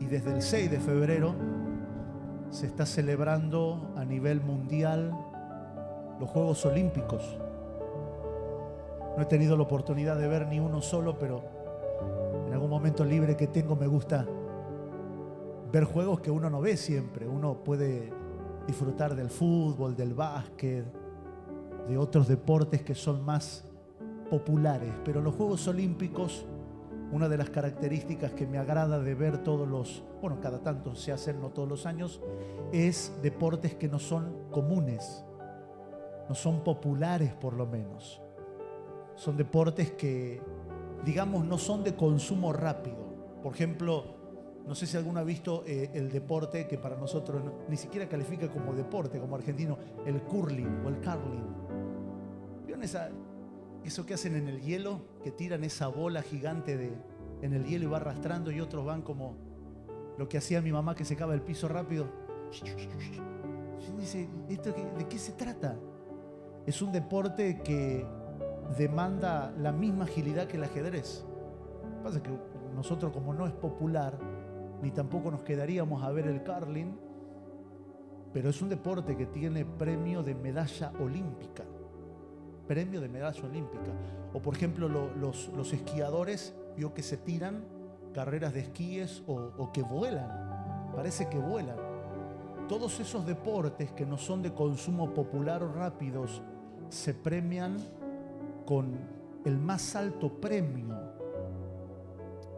Y desde el 6 de febrero se está celebrando a nivel mundial los Juegos Olímpicos. No he tenido la oportunidad de ver ni uno solo, pero en algún momento libre que tengo me gusta ver juegos que uno no ve siempre. Uno puede disfrutar del fútbol, del básquet, de otros deportes que son más populares, pero los Juegos Olímpicos, una de las características que me agrada de ver cada tanto se hacen, no todos los años, es deportes que no son comunes, no son populares por lo menos. Son deportes que, digamos, no son de consumo rápido. Por ejemplo, no sé si alguno ha visto el deporte que para nosotros ni siquiera califica como deporte, como argentino, el curling o el curling. ¿Vieron eso que hacen en el hielo? Que tiran esa bola gigante en el hielo y va arrastrando, y otros van como lo que hacía mi mamá, que secaba el piso rápido. Y dice, ¿de qué se trata? Es un deporte que demanda la misma agilidad que el ajedrez. Lo que pasa es que nosotros, como no es popular, ni tampoco nos quedaríamos a ver el curling, pero es un deporte que tiene premio de medalla olímpica. Premio de medalla olímpica. O por ejemplo los esquiadores, vio que se tiran carreras de esquíes o que vuelan, parece que vuelan. Todos esos deportes que no son de consumo popular o rápidos se premian con el más alto premio.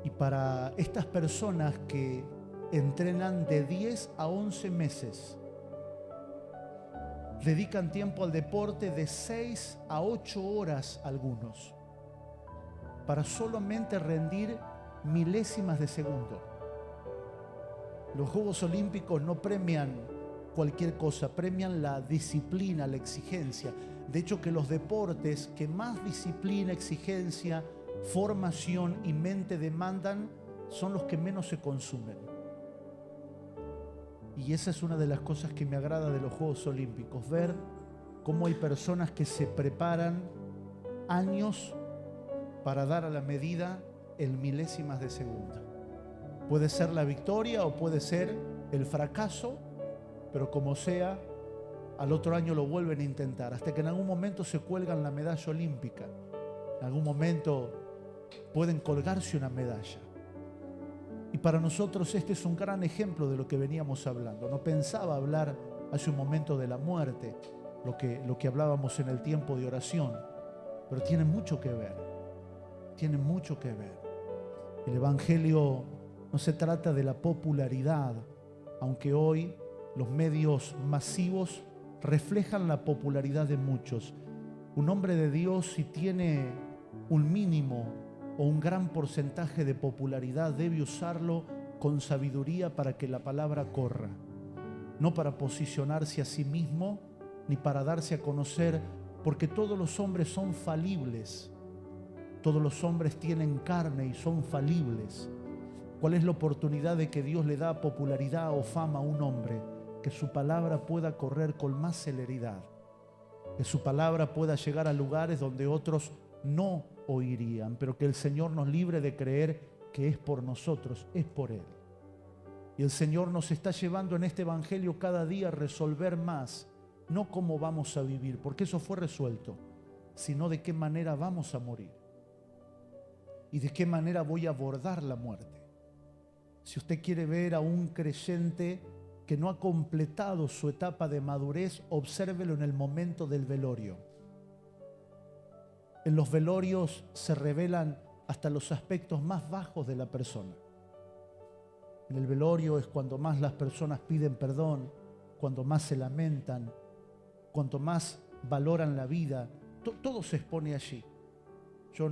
Y para estas personas que entrenan de 10 a 11 meses, dedican tiempo al deporte de 6 a 8 horas algunos, para solamente rendir milésimas de segundo. Los Juegos Olímpicos no premian cualquier cosa, premian la disciplina, la exigencia. De hecho, que los deportes que más disciplina, exigencia, formación y mente demandan son los que menos se consumen. Y esa es una de las cosas que me agrada de los Juegos Olímpicos, ver cómo hay personas que se preparan años para dar a la medida en milésimas de segundo. Puede ser la victoria o puede ser el fracaso, pero como sea, al otro año lo vuelven a intentar, hasta que en algún momento se cuelgan la medalla olímpica. En algún momento pueden colgarse una medalla. Y para nosotros este es un gran ejemplo de lo que veníamos hablando. No pensaba hablar hace un momento de la muerte, lo que hablábamos en el tiempo de oración, pero tiene mucho que ver. Tiene mucho que ver. El Evangelio no se trata de la popularidad, aunque hoy los medios masivos reflejan la popularidad de muchos. Un hombre de Dios, si tiene un mínimo o un gran porcentaje de popularidad, debe usarlo con sabiduría para que la palabra corra, no para posicionarse a sí mismo ni para darse a conocer, porque todos los hombres son falibles, todos los hombres tienen carne y son falibles. ¿Cuál es la oportunidad de que Dios le da popularidad o fama a un hombre? Que su palabra pueda correr con más celeridad, que su palabra pueda llegar a lugares donde otros no oirían, pero que el Señor nos libre de creer que es por nosotros, es por Él. Y el Señor nos está llevando en este Evangelio cada día a resolver más, no cómo vamos a vivir, porque eso fue resuelto, sino de qué manera vamos a morir y de qué manera voy a abordar la muerte. Si usted quiere ver a un creyente que no ha completado su etapa de madurez, obsérvelo en el momento del velorio. En los velorios se revelan hasta los aspectos más bajos de la persona. En el velorio es cuando más las personas piden perdón, cuando más se lamentan, cuanto más valoran la vida. Todo se expone allí. Yo,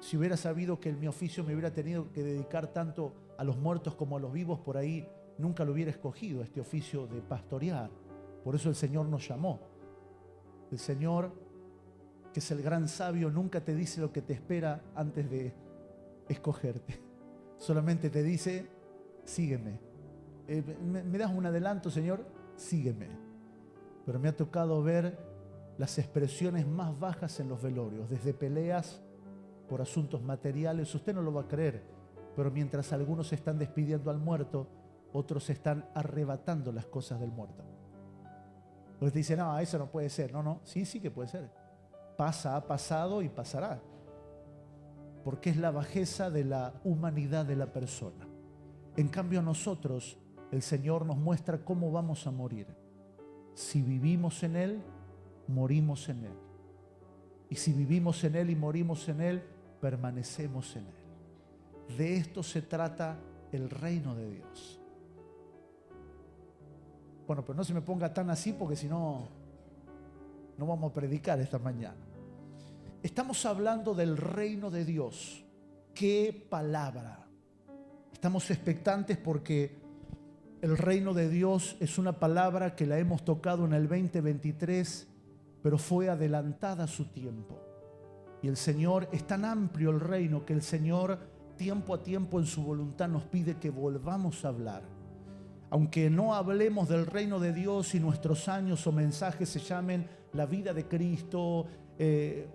si hubiera sabido que en mi oficio me hubiera tenido que dedicar tanto a los muertos como a los vivos, por ahí nunca lo hubiera escogido, este oficio de pastorear. Por eso el Señor nos llamó. El Señor, que es el gran sabio, nunca te dice lo que te espera antes de escogerte. Solamente te dice, sígueme. ¿Me das un adelanto, Señor? Sígueme. Pero me ha tocado ver las expresiones más bajas en los velorios, desde peleas por asuntos materiales. Usted no lo va a creer, Pero mientras algunos están despidiendo al muerto, otros están arrebatando las cosas del muerto. Entonces dicen, no, eso no puede ser. No, sí que puede ser. Pasa, ha pasado y pasará. Porque es la bajeza de la humanidad de la persona. En cambio a nosotros, el Señor nos muestra cómo vamos a morir. Si vivimos en Él, morimos en Él. Y si vivimos en Él y morimos en Él, permanecemos en Él. De esto se trata el reino de Dios. Bueno, pero no se me ponga tan así porque si no, no vamos a predicar esta mañana. Estamos hablando del reino de Dios. ¡Qué palabra! Estamos expectantes porque el reino de Dios es una palabra que la hemos tocado en el 2023, pero fue adelantada a su tiempo. Y el Señor, es tan amplio el reino que el Señor, tiempo a tiempo en su voluntad, nos pide que volvamos a hablar. Aunque no hablemos del reino de Dios y nuestros años o mensajes se llamen la vida de Cristo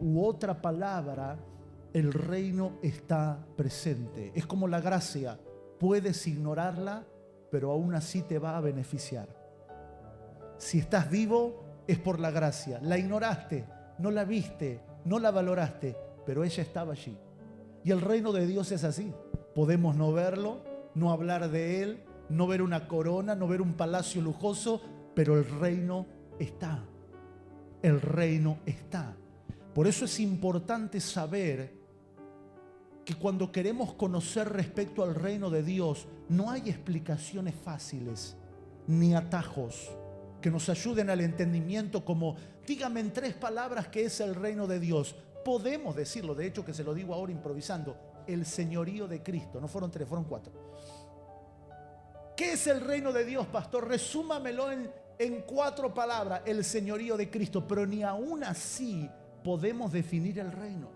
u otra palabra, el reino está presente. Es como la gracia, puedes ignorarla, pero aún así te va a beneficiar. Si estás vivo, es por la gracia. La ignoraste, no la viste, no la valoraste, pero ella estaba allí. Y el reino de Dios es así. Podemos no verlo, no hablar de él, no ver una corona, no ver un palacio lujoso, pero el reino está. El reino está. Por eso es importante saber que cuando queremos conocer respecto al reino de Dios, no hay explicaciones fáciles ni atajos que nos ayuden al entendimiento como, dígame en 3 palabras qué es el reino de Dios. Podemos decirlo, de hecho que se lo digo ahora improvisando, el señorío de Cristo. No fueron 3, fueron 4. ¿Qué es el reino de Dios, pastor? Resúmamelo en 4 palabras, el señorío de Cristo. Pero ni aún así podemos definir el reino.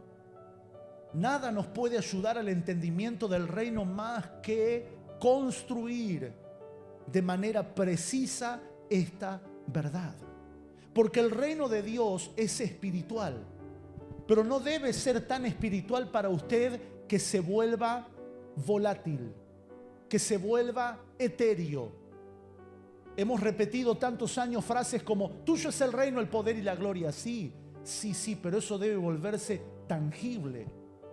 Nada nos puede ayudar al entendimiento del reino más que construir de manera precisa esta verdad. Porque el reino de Dios es espiritual, pero no debe ser tan espiritual para usted que se vuelva volátil, que se vuelva etéreo. Hemos repetido tantos años frases como, tuyo es el reino, el poder y la gloria. Sí, pero eso debe volverse tangible.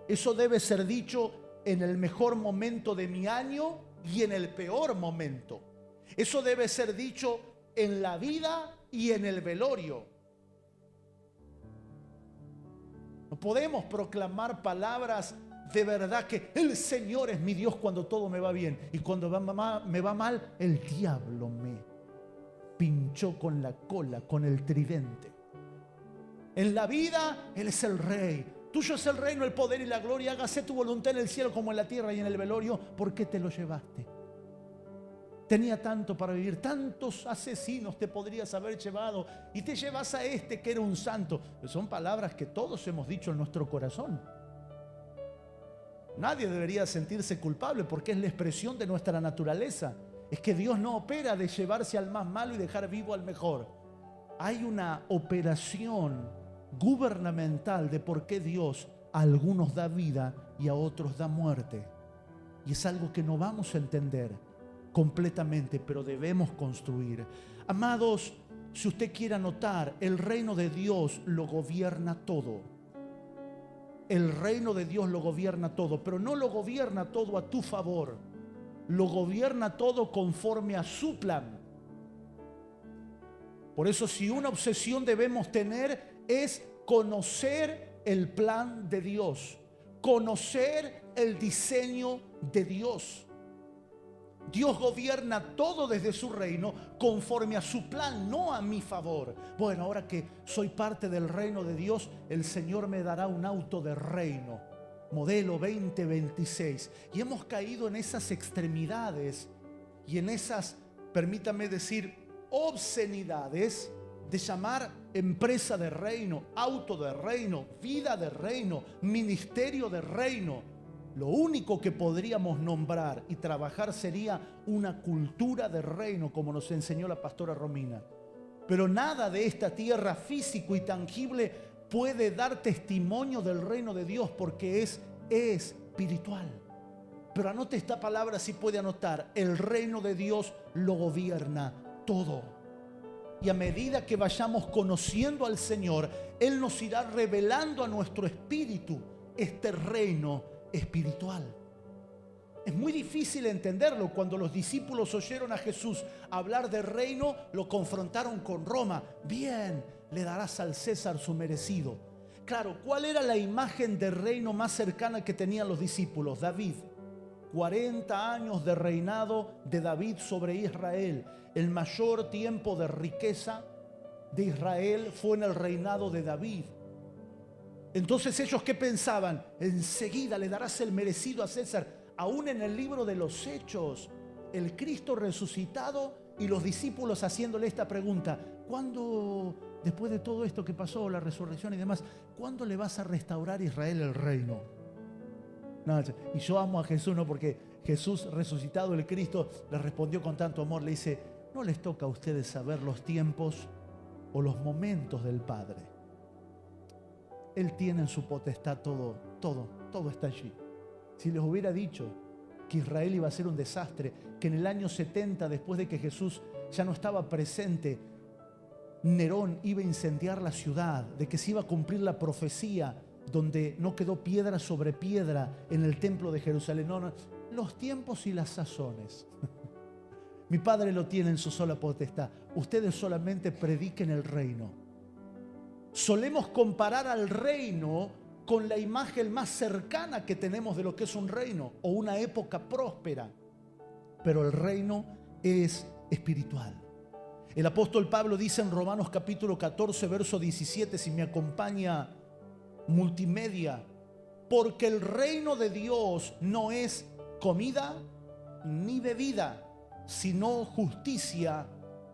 Eso debe ser dicho en el mejor momento de mi año y en el peor momento. Eso debe ser dicho en la vida y en el velorio. No podemos proclamar palabras de verdad que el Señor es mi Dios cuando todo me va bien. Y cuando me va mal, el diablo me pinchó con la cola, con el tridente. En la vida, Él es el Rey. Tuyo es el reino, el poder y la gloria. Hágase tu voluntad en el cielo como en la tierra y en el velorio. ¿Por qué te lo llevaste? Tenía tanto para vivir, tantos asesinos te podrías haber llevado y te llevas a este que era un santo. Son palabras que todos hemos dicho en nuestro corazón. Nadie debería sentirse culpable porque es la expresión de nuestra naturaleza. Es que Dios no opera de llevarse al más malo y dejar vivo al mejor. Hay una operación gubernamental de por qué Dios a algunos da vida y a otros da muerte. Y es algo que no vamos a entender completamente, pero debemos construir. Amados, si usted quiere anotar, el reino de Dios lo gobierna todo. El reino de Dios lo gobierna todo, pero no lo gobierna todo a tu favor. Lo gobierna todo conforme a su plan. Por eso, si una obsesión debemos tener es conocer el plan de Dios, conocer el diseño de Dios. Dios gobierna todo desde su reino conforme a su plan, no a mi favor. Bueno, ahora que soy parte del reino de Dios, el Señor me dará un auto de reino, modelo 2026. Y hemos caído en esas extremidades y en esas, permítame decir, obscenidades de llamar empresa de reino, auto de reino, vida de reino, ministerio de reino. Lo único que podríamos nombrar y trabajar sería una cultura de reino, como nos enseñó la pastora Romina. Pero nada de esta tierra físico y tangible puede dar testimonio del reino de Dios porque es espiritual. Pero anote esta palabra si puede anotar. El reino de Dios lo gobierna todo. Y a medida que vayamos conociendo al Señor, Él nos irá revelando a nuestro espíritu este reino espiritual. Es muy difícil entenderlo. Cuando los discípulos oyeron a Jesús hablar de reino, lo confrontaron con Roma. Bien, le darás al César su merecido. Claro, ¿cuál era la imagen de reino más cercana que tenían los discípulos? David. 40 años de reinado de David sobre Israel. El mayor tiempo de riqueza de Israel fue en el reinado de David. Entonces ellos, ¿qué pensaban? Enseguida le darás el merecido a César. Aún en el libro de los Hechos, el Cristo resucitado y los discípulos haciéndole esta pregunta: ¿cuándo, después de todo esto que pasó, la resurrección y demás, cuándo le vas a restaurar a Israel el reino? No, y yo amo a Jesús, no porque Jesús resucitado, el Cristo, le respondió con tanto amor, le dice: no les toca a ustedes saber los tiempos o los momentos del Padre. Él tiene en su potestad todo está allí. Si les hubiera dicho que Israel iba a ser un desastre, que en el año 70, después de que Jesús ya no estaba presente, Nerón iba a incendiar la ciudad, de que se iba a cumplir la profecía, donde no quedó piedra sobre piedra en el templo de Jerusalén. No, los tiempos y las sazones. Mi Padre lo tiene en su sola potestad. Ustedes solamente prediquen el reino. Solemos comparar al reino con la imagen más cercana que tenemos de lo que es un reino o una época próspera. Pero el reino es espiritual. El apóstol Pablo dice en Romanos capítulo 14, verso 17, si me acompaña multimedia: porque el reino de Dios no es comida ni bebida, sino justicia,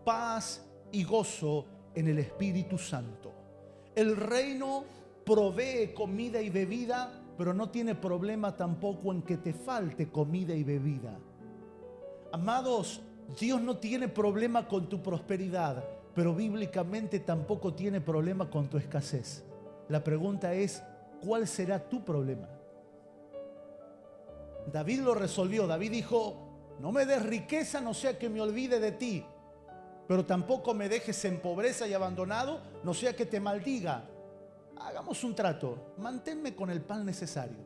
paz y gozo en el Espíritu Santo. El reino provee comida y bebida, pero no tiene problema tampoco en que te falte comida y bebida. Amados, Dios no tiene problema con tu prosperidad, pero bíblicamente tampoco tiene problema con tu escasez. La pregunta es: ¿cuál será tu problema? David lo resolvió. David dijo: no me des riqueza, no sea que me olvide de ti, pero tampoco me dejes en pobreza y abandonado, no sea que te maldiga. Hagamos un trato, manténme con el pan necesario.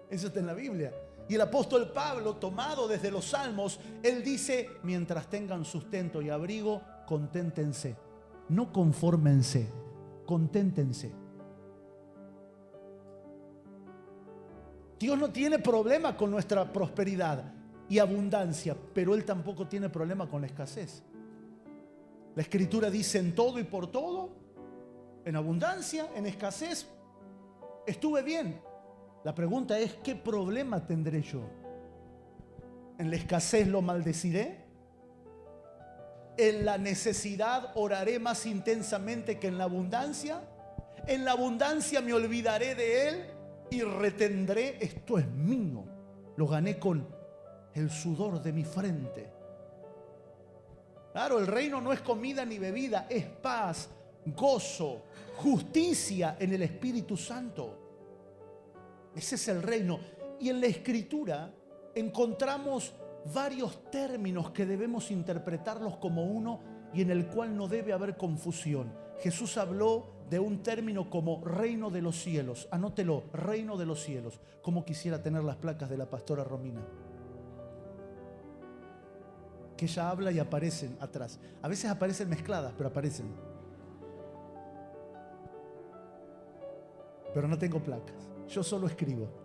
Eso está en la Biblia. Y el apóstol Pablo, tomado desde los Salmos, él dice: mientras tengan sustento y abrigo, conténtense. No confórmense, conténtense. Dios no tiene problema con nuestra prosperidad y abundancia, pero Él tampoco tiene problema con la escasez. La Escritura dice: en todo y por todo, en abundancia, en escasez, estuve bien. La pregunta es: ¿qué problema tendré yo? ¿En la escasez lo maldeciré? ¿En la necesidad oraré más intensamente que en la abundancia? ¿En la abundancia me olvidaré de Él y retendré? Esto es mío, lo gané con el sudor de mi frente. Claro, el reino no es comida ni bebida, es paz, gozo, justicia en el Espíritu Santo. Ese es el reino. Y en la Escritura encontramos varios términos que debemos interpretarlos como uno y en el cual no debe haber confusión. Jesús habló de un término como reino de los cielos. Anótelo, reino de los cielos. Como quisiera tener las placas de la pastora Romina, que ella habla y aparecen atrás. A veces aparecen mezcladas, pero aparecen. Pero no tengo placas, yo solo escribo.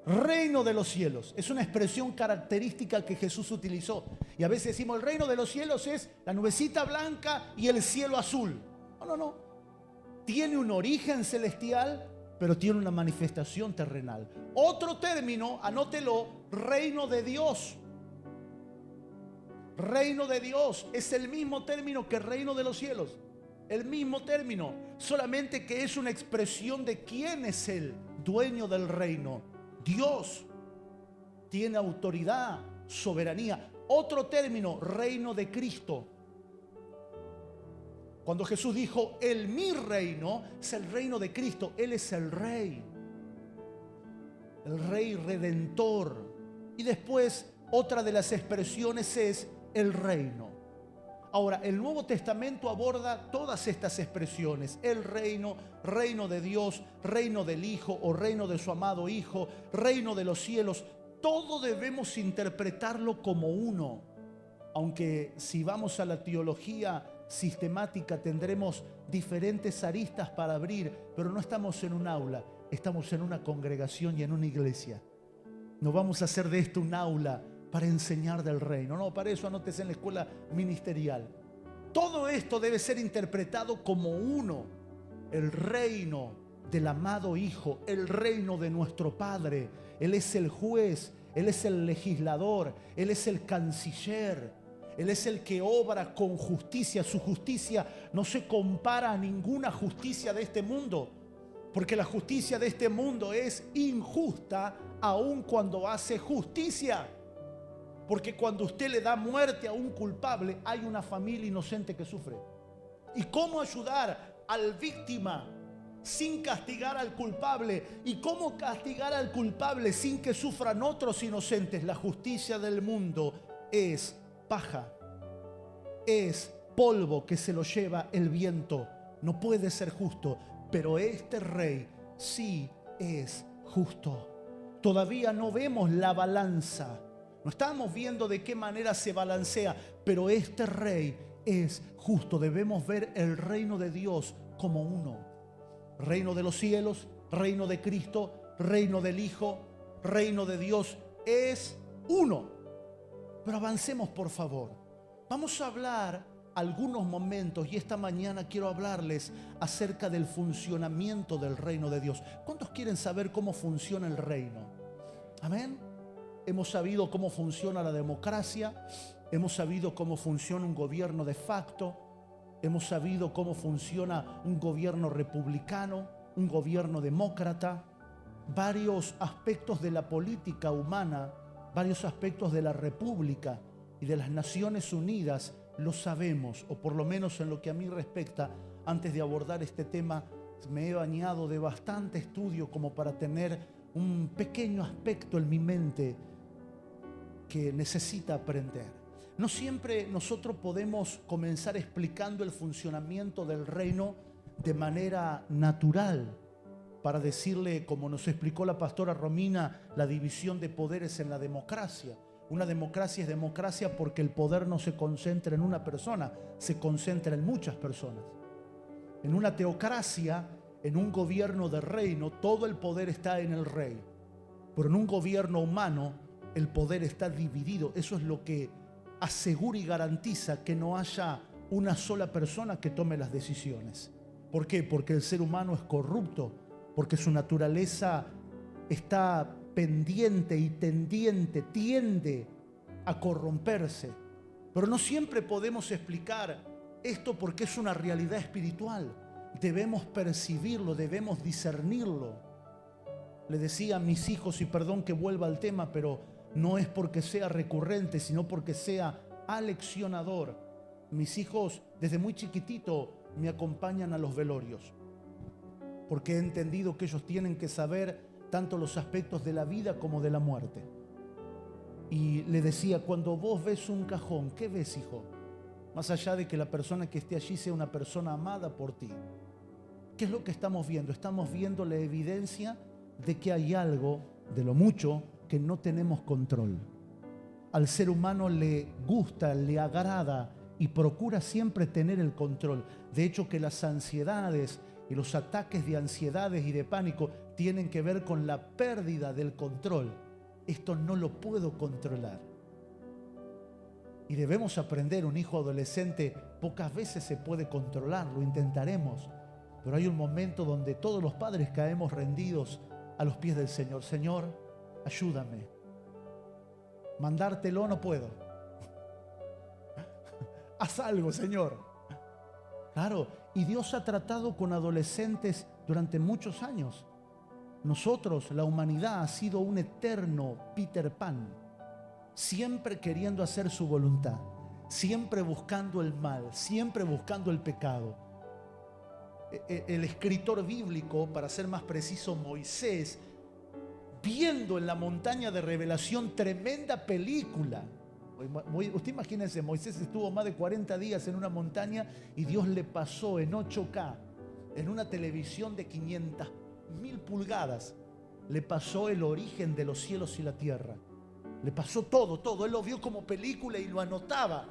Reino de los cielos es una expresión característica que Jesús utilizó. Y a veces decimos: el reino de los cielos es la nubecita blanca y el cielo azul. No. Tiene un origen celestial, pero tiene una manifestación terrenal. Otro término, anótelo: reino de Dios. Reino de Dios es el mismo término que reino de los cielos. El mismo término, solamente que es una expresión de quién es el dueño del reino. Dios tiene autoridad, soberanía. Otro término, reino de Cristo. Cuando Jesús dijo: mi reino, es el reino de Cristo. Él es el rey. el Rey Redentor. Y después otra de las expresiones es el reino. Ahora, el Nuevo Testamento aborda todas estas expresiones: el reino, reino de Dios, reino del Hijo o reino de su amado Hijo, reino de los cielos. Todo debemos interpretarlo como uno. Aunque si vamos a la teología sistemática tendremos diferentes aristas para abrir, pero no estamos en un aula, estamos en una congregación y en una iglesia. No vamos a hacer de esto un aula para enseñar del reino. No, para eso anótese en la escuela ministerial. Todo esto debe ser interpretado como uno: el reino del amado Hijo, el reino de nuestro Padre. Él es el juez, Él es el legislador, Él es el canciller, Él es el que obra con justicia. Su justicia no se compara a ninguna justicia de este mundo, porque la justicia de este mundo es injusta aun cuando hace justicia. Porque cuando usted le da muerte a un culpable, hay una familia inocente que sufre. ¿Y cómo ayudar al víctima sin castigar al culpable? ¿Y cómo castigar al culpable sin que sufran otros inocentes? La justicia del mundo es paja, es polvo que se lo lleva el viento. No puede ser justo, pero este rey sí es justo. Todavía no vemos la balanza, no estamos viendo de qué manera se balancea, pero este rey es justo. Debemos ver el reino de Dios como uno: reino de los cielos, reino de Cristo, reino del Hijo, reino de Dios. Es uno. Pero avancemos, por favor. Vamos a hablar algunos momentos, y esta mañana quiero hablarles acerca del funcionamiento del reino de Dios. ¿Cuántos quieren saber cómo funciona el reino? Amén. Hemos sabido cómo funciona la democracia, hemos sabido cómo funciona un gobierno de facto, hemos sabido cómo funciona un gobierno republicano, un gobierno demócrata, varios aspectos de la política humana, varios aspectos de la república y de las Naciones Unidas. Lo sabemos, o por lo menos en lo que a mí respecta. Antes de abordar este tema me he bañado de bastante estudio como para tener un pequeño aspecto en mi mente que necesita aprender. No siempre nosotros podemos comenzar explicando el funcionamiento del reino de manera natural, para decirle, como nos explicó la pastora Romina, la división de poderes en la democracia. Una democracia es democracia porque el poder no se concentra en una persona, se concentra en muchas personas. En una teocracia, en un gobierno de reino, todo el poder está en el rey. Pero en un gobierno humano, el poder está dividido. Eso es lo que asegura y garantiza que no haya una sola persona que tome las decisiones. ¿Por qué? Porque el ser humano es corrupto, porque su naturaleza está pendiente y tiende a corromperse. Pero no siempre podemos explicar esto porque es una realidad espiritual. Debemos percibirlo, debemos discernirlo. Le decía a mis hijos, y perdón que vuelva al tema, pero no es porque sea recurrente, sino porque sea aleccionador. Mis hijos desde muy chiquitito me acompañan a los velorios, porque he entendido que ellos tienen que saber tanto los aspectos de la vida como de la muerte. Y le decía, cuando vos ves un cajón, ¿qué ves, hijo? Más allá de que la persona que esté allí sea una persona amada por ti, ¿qué es lo que estamos viendo? Estamos viendo la evidencia de que hay algo, de lo mucho, que no tenemos control. Al ser humano le gusta, le agrada y procura siempre tener el control. De hecho, que las ansiedades y los ataques de ansiedades y de pánico tienen que ver con la pérdida del control. Esto no lo puedo controlar. Y debemos aprender. Un hijo adolescente pocas veces se puede controlar, lo intentaremos, pero hay un momento donde todos los padres caemos rendidos a los pies del Señor. Señor, ayúdame. Mandártelo no puedo. Haz algo, Señor. Claro, y Dios ha tratado con adolescentes durante muchos años. Nosotros, la humanidad, ha sido un eterno Peter Pan, siempre queriendo hacer su voluntad, siempre buscando el mal, siempre buscando el pecado. El escritor bíblico, para ser más preciso, Moisés, viendo en la montaña de revelación tremenda película. Usted imagínense, Moisés estuvo más de 40 días en una montaña y Dios le pasó en 8K, en una televisión de 500.000 pulgadas, le pasó el origen de los cielos y la tierra. Le pasó todo. Él lo vio como película y lo anotaba.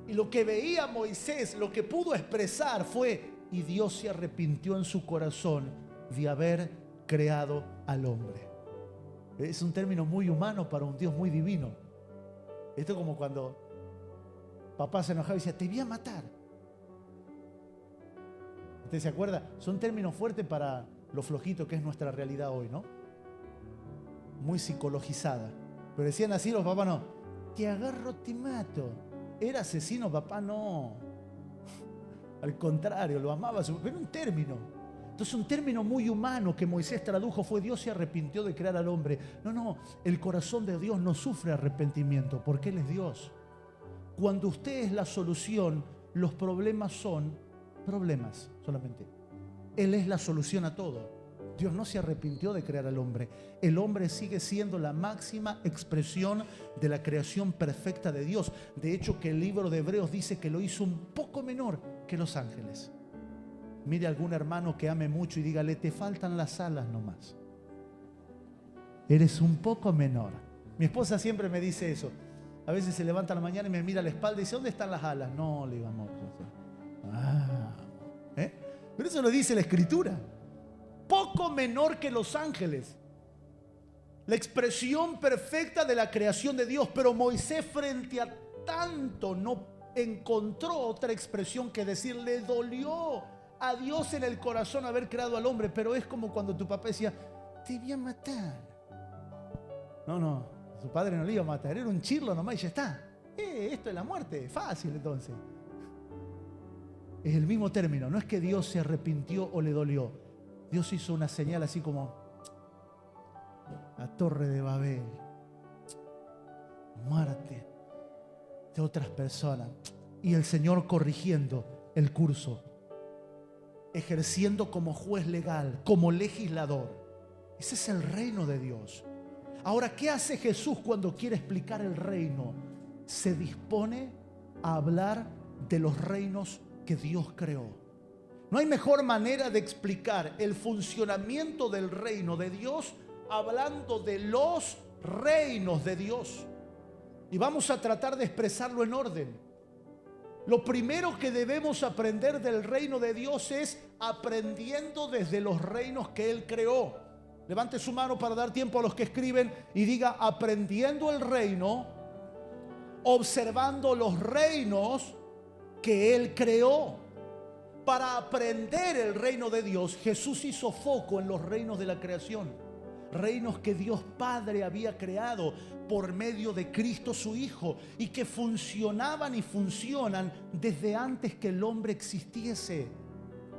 Y lo que veía Moisés, lo que pudo expresar fue: y Dios se arrepintió en su corazón de haber creado al hombre. Es un término muy humano para un Dios muy divino. Esto es como cuando papá se enojaba y decía: te voy a matar. ¿Usted se acuerda? Son términos fuertes para lo flojito que es nuestra realidad hoy, ¿no? Muy psicologizada. Pero decían así los papás: no, te agarro, te mato. ¿Era asesino papá? No. Al contrario, lo amaba. Pero un término. Entonces un término muy humano que Moisés tradujo fue: Dios se arrepintió de crear al hombre. No, el corazón de Dios no sufre arrepentimiento porque Él es Dios. Cuando usted es la solución, los problemas son problemas solamente. Él es la solución a todo. Dios no se arrepintió de crear al hombre. El hombre sigue siendo la máxima expresión de la creación perfecta de Dios. De hecho, que el libro de Hebreos dice que lo hizo un poco menor que los ángeles. Mire a algún hermano que ame mucho y dígale: te faltan las alas nomás. Eres un poco menor. Mi esposa siempre me dice eso. A veces se levanta a la mañana y me mira a la espalda y dice: ¿dónde están las alas? No, le digo: amor. Pero eso lo dice la Escritura. Poco menor que los ángeles. La expresión perfecta de la creación de Dios. Pero Moisés, frente a tanto, no encontró otra expresión que decir: le dolió a Dios en el corazón haber creado al hombre. Pero es como cuando tu papá decía: te voy a matar. No, su padre no le iba a matar, era un chirlo nomás y ya está. Esto es la muerte, fácil entonces. Es el mismo término, no es que Dios se arrepintió o le dolió. Dios hizo una señal así como la Torre de Babel. Muerte de otras personas. Y el Señor corrigiendo el curso, ejerciendo como juez legal, como legislador. Ese es el reino de Dios. Ahora, ¿qué hace Jesús cuando quiere explicar el reino? Se dispone a hablar de los reinos que Dios creó. No hay mejor manera de explicar el funcionamiento del reino de Dios hablando de los reinos de Dios. Y vamos a tratar de expresarlo en orden. Lo primero que debemos aprender del reino de Dios es aprendiendo desde los reinos que Él creó. Levante su mano para dar tiempo a los que escriben y diga: aprendiendo el reino, observando los reinos que Él creó. Para aprender el reino de Dios, Jesús hizo foco en los reinos de la creación. Reinos que Dios Padre había creado por medio de Cristo su Hijo y que funcionaban y funcionan desde antes que el hombre existiese.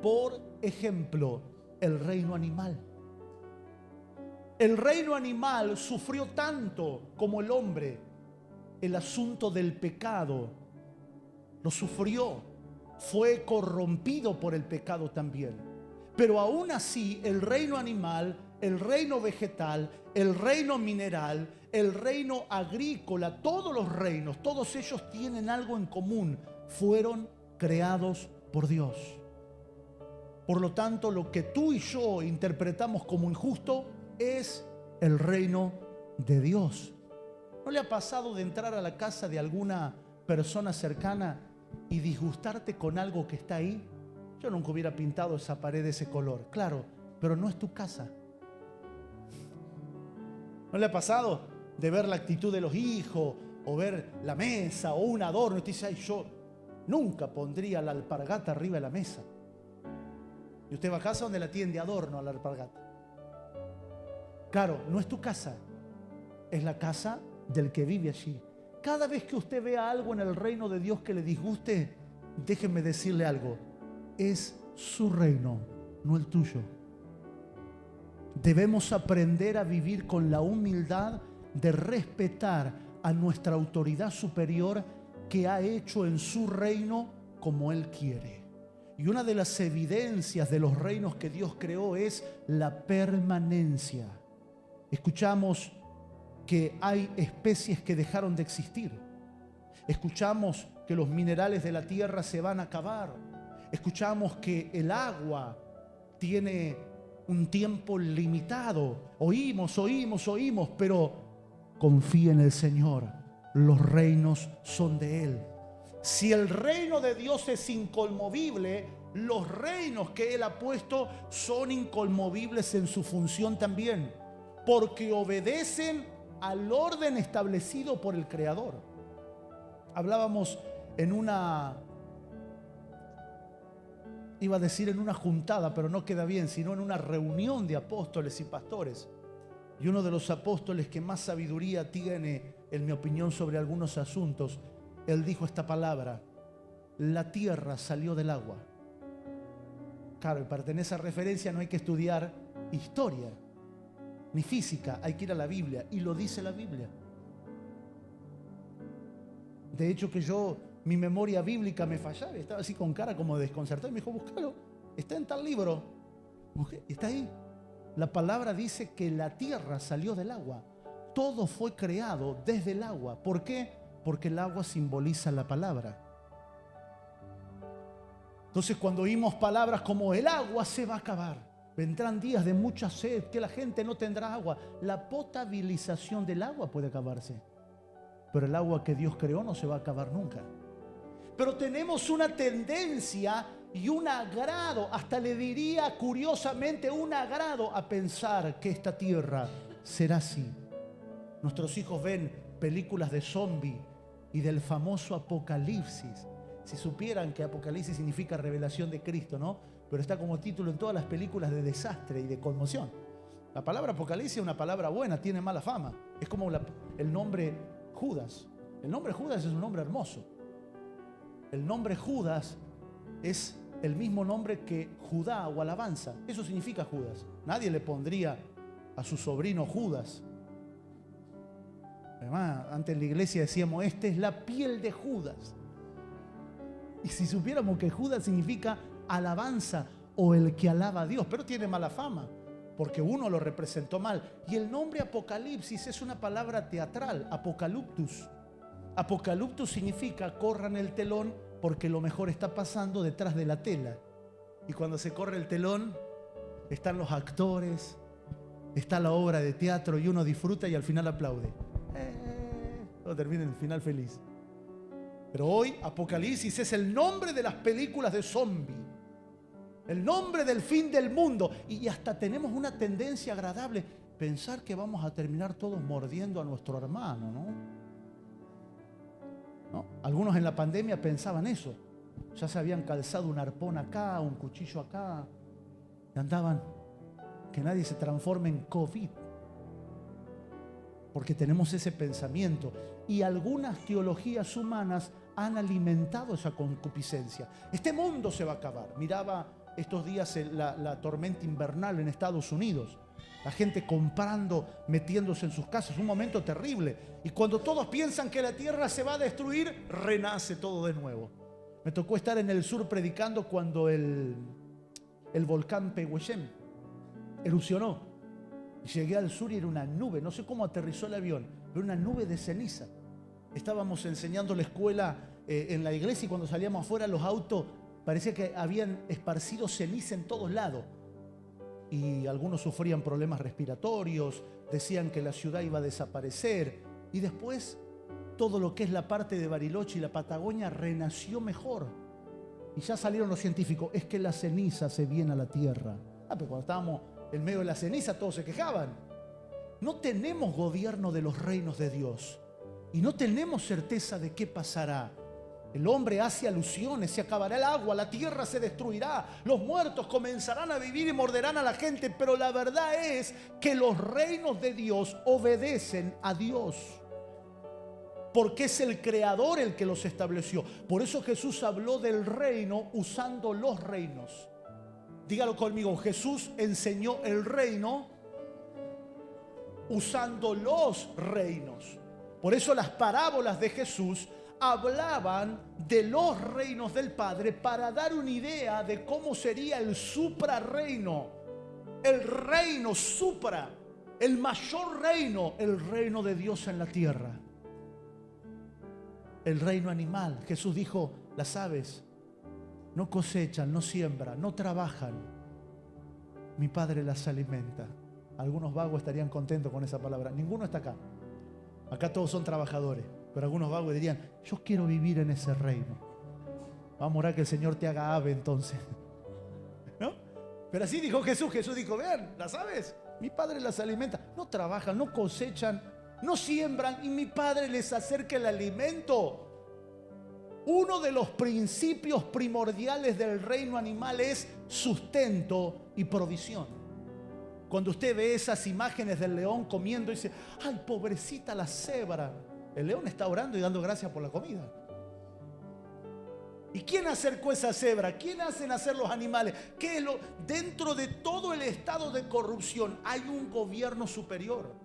Por ejemplo, el reino animal. El reino animal sufrió tanto como el hombre. El asunto del pecado lo sufrió. Fue corrompido por el pecado también. Pero aún así, el reino animal, el reino vegetal, el reino mineral, el reino agrícola, todos los reinos, todos ellos tienen algo en común. Fueron creados por Dios. Por lo tanto, lo que tú y yo interpretamos como injusto es el reino de Dios. ¿No le ha pasado de entrar a la casa de alguna persona cercana y disgustarte con algo que está ahí? Yo nunca hubiera pintado esa pared de ese color. Claro, pero no es tu casa. ¿No le ha pasado de ver la actitud de los hijos o ver la mesa o un adorno y te dice: ay, yo nunca pondría la alpargata arriba de la mesa? Y usted va a casa donde la tiene de adorno a la alpargata. Claro, no es tu casa, es la casa del que vive allí. Cada vez que usted vea algo en el reino de Dios que le disguste, déjeme decirle algo: es su reino, no el tuyo. Debemos aprender a vivir con la humildad de respetar a nuestra autoridad superior que ha hecho en su reino como Él quiere. Y una de las evidencias de los reinos que Dios creó es la permanencia. Escuchamos que hay especies que dejaron de existir. Escuchamos que los minerales de la tierra se van a acabar. Escuchamos que el agua tiene un tiempo limitado. Oímos, pero confía en el Señor. Los reinos son de Él. Si el reino de Dios es inconmovible, los reinos que Él ha puesto son inconmovibles en su función también, porque obedecen al orden establecido por el Creador. Hablábamos en una juntada, pero no queda bien, sino en una reunión de apóstoles y pastores. Y uno de los apóstoles que más sabiduría tiene, en mi opinión, sobre algunos asuntos, él dijo esta palabra: la tierra salió del agua. Claro, y para tener esa referencia no hay que estudiar historia ni física, hay que ir a la Biblia, y lo dice la Biblia. De hecho que mi memoria bíblica me fallaba, estaba así con cara como desconcertado, y me dijo: búscalo, está en tal libro. Busqué, está ahí. La palabra dice que la tierra salió del agua. Todo fue creado desde el agua. ¿Por qué? Porque el agua simboliza la palabra. Entonces, cuando oímos palabras como el agua se va a acabar, vendrán días de mucha sed, que la gente no tendrá agua, la potabilización del agua puede acabarse, pero el agua que Dios creó no se va a acabar nunca. Pero tenemos una tendencia y un agrado, hasta le diría curiosamente un agrado a pensar que esta tierra será así. Nuestros hijos ven películas de zombi y del famoso Apocalipsis. Si supieran que Apocalipsis significa revelación de Cristo, ¿no? Pero está como título en todas las películas de desastre y de conmoción. La palabra Apocalipsis es una palabra buena, tiene mala fama. Es como el nombre Judas. El nombre Judas es un nombre hermoso. El nombre Judas es el mismo nombre que Judá o alabanza. Eso significa Judas. Nadie le pondría a su sobrino Judas. Además, antes en la iglesia decíamos: esta es la piel de Judas. Y si supiéramos que Judas significa alabanza o el que alaba a Dios, pero tiene mala fama porque uno lo representó mal. Y el nombre Apocalipsis es una palabra teatral, apocaluptus. Apocaluptus significa corran el telón, porque lo mejor está pasando detrás de la tela. Y cuando se corre el telón, están los actores, está la obra de teatro, y uno disfruta y al final aplaude. Todo termina en el final feliz. Pero hoy Apocalipsis es el nombre de las películas de zombie, el nombre del fin del mundo. Y hasta tenemos una tendencia agradable, pensar que vamos a terminar todos mordiendo a nuestro hermano, ¿no? Algunos en la pandemia pensaban eso. Ya se habían calzado un arpón acá, un cuchillo acá, y andaban, que nadie se transforme en COVID, porque tenemos ese pensamiento. Y algunas teologías humanas han alimentado esa concupiscencia. Este mundo se va a acabar. Miraba estos días la tormenta invernal en Estados Unidos. La gente comprando, metiéndose en sus casas. Un momento terrible. Y cuando todos piensan que la tierra se va a destruir, renace todo de nuevo. Me tocó estar en el sur predicando cuando el volcán Pehuenche erupcionó. Llegué al sur y era una nube. No sé cómo aterrizó el avión, pero una nube de ceniza. Estábamos enseñando la escuela en la iglesia, y cuando salíamos afuera, los autos parecía que habían esparcido ceniza en todos lados. Y algunos sufrían problemas respiratorios, decían que la ciudad iba a desaparecer. Y después todo lo que es la parte de Bariloche y la Patagonia renació mejor. Y ya salieron los científicos: es que la ceniza se viene a la tierra. Pero cuando estábamos en medio de la ceniza todos se quejaban. No tenemos gobierno de los reinos de Dios y no tenemos certeza de qué pasará. El hombre hace alusiones: se acabará el agua, la tierra se destruirá, los muertos comenzarán a vivir y morderán a la gente. Pero la verdad es que los reinos de Dios obedecen a Dios, porque es el Creador el que los estableció. Por eso Jesús habló del reino usando los reinos. Dígalo conmigo: Jesús enseñó el reino usando los reinos. Por eso las parábolas de Jesús hablaban de los reinos del Padre, para dar una idea de cómo sería el suprarreino, el reino supra. el mayor reino, el reino de Dios en la tierra. El reino animal. Jesús dijo, las aves no cosechan, no siembran, no trabajan. Mi Padre las alimenta. Algunos vagos estarían contentos con esa palabra. Ninguno está acá. Acá todos son trabajadores. Pero algunos vagos dirían, yo quiero vivir en ese reino. Vamos a orar que el Señor te haga ave entonces. ¿No? Pero así dijo Jesús. Jesús dijo, vean, las aves, mi Padre las alimenta. No trabajan, no cosechan, no siembran y mi Padre les acerca el alimento. Uno de los principios primordiales del reino animal es sustento y provisión. Cuando usted ve esas imágenes del león comiendo y dice, ay, pobrecita la cebra. El león está orando y dando gracias por la comida. ¿Y quién acercó esa cebra? ¿Quién hace nacer los animales? ¿Qué es lo? Dentro de todo el estado de corrupción hay un gobierno superior.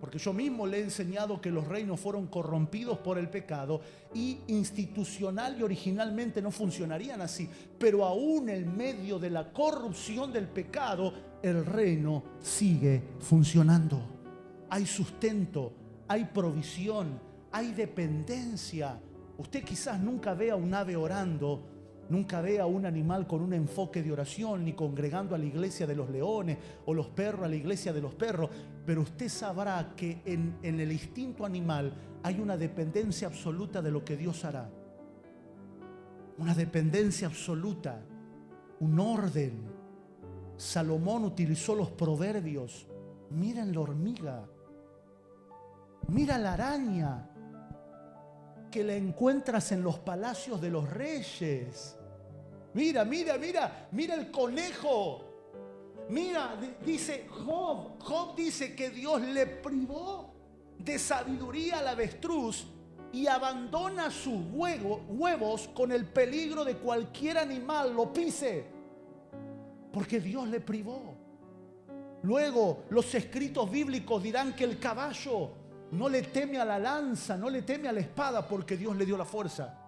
Porque yo mismo le he enseñado que los reinos fueron corrompidos por el pecado y institucional y originalmente no funcionarían así. Pero aún en medio de la corrupción del pecado, el reino sigue funcionando. Hay sustento, hay provisión, hay dependencia. Usted quizás nunca vea un ave orando, nunca vea un animal con un enfoque de oración, ni congregando a la iglesia de los leones o los perros a la iglesia de los perros, pero usted sabrá que en el instinto animal hay una dependencia absoluta de lo que Dios hará. Una dependencia absoluta, un orden. Salomón utilizó los proverbios. Miren la hormiga, mira la araña, que la encuentras en los palacios de los reyes. Mira, mira, mira, mira el conejo. Mira, dice Job dice que Dios le privó de sabiduría al avestruz y abandona sus huevos con el peligro de cualquier animal lo pise, porque Dios le privó. Luego los escritos bíblicos dirán que el caballo no le teme a la lanza, no le teme a la espada, porque Dios le dio la fuerza.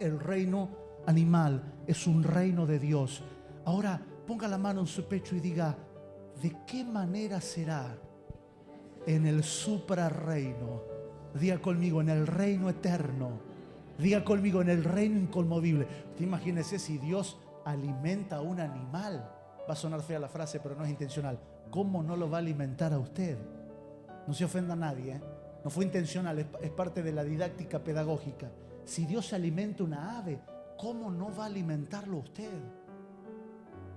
El reino animal es un reino de Dios. Ahora ponga la mano en su pecho y diga, ¿de qué manera será en el suprarreino? Diga conmigo, en el reino eterno. Diga conmigo, en el reino inconmovible. Usted imagínese si Dios alimenta a un animal. Va a sonar fea la frase, pero no es intencional. ¿Cómo no lo va a alimentar a usted? No se ofenda a nadie, ¿eh? No fue intencional, es parte de la didáctica pedagógica. Si Dios alimenta una ave, ¿cómo no va a alimentarlo usted?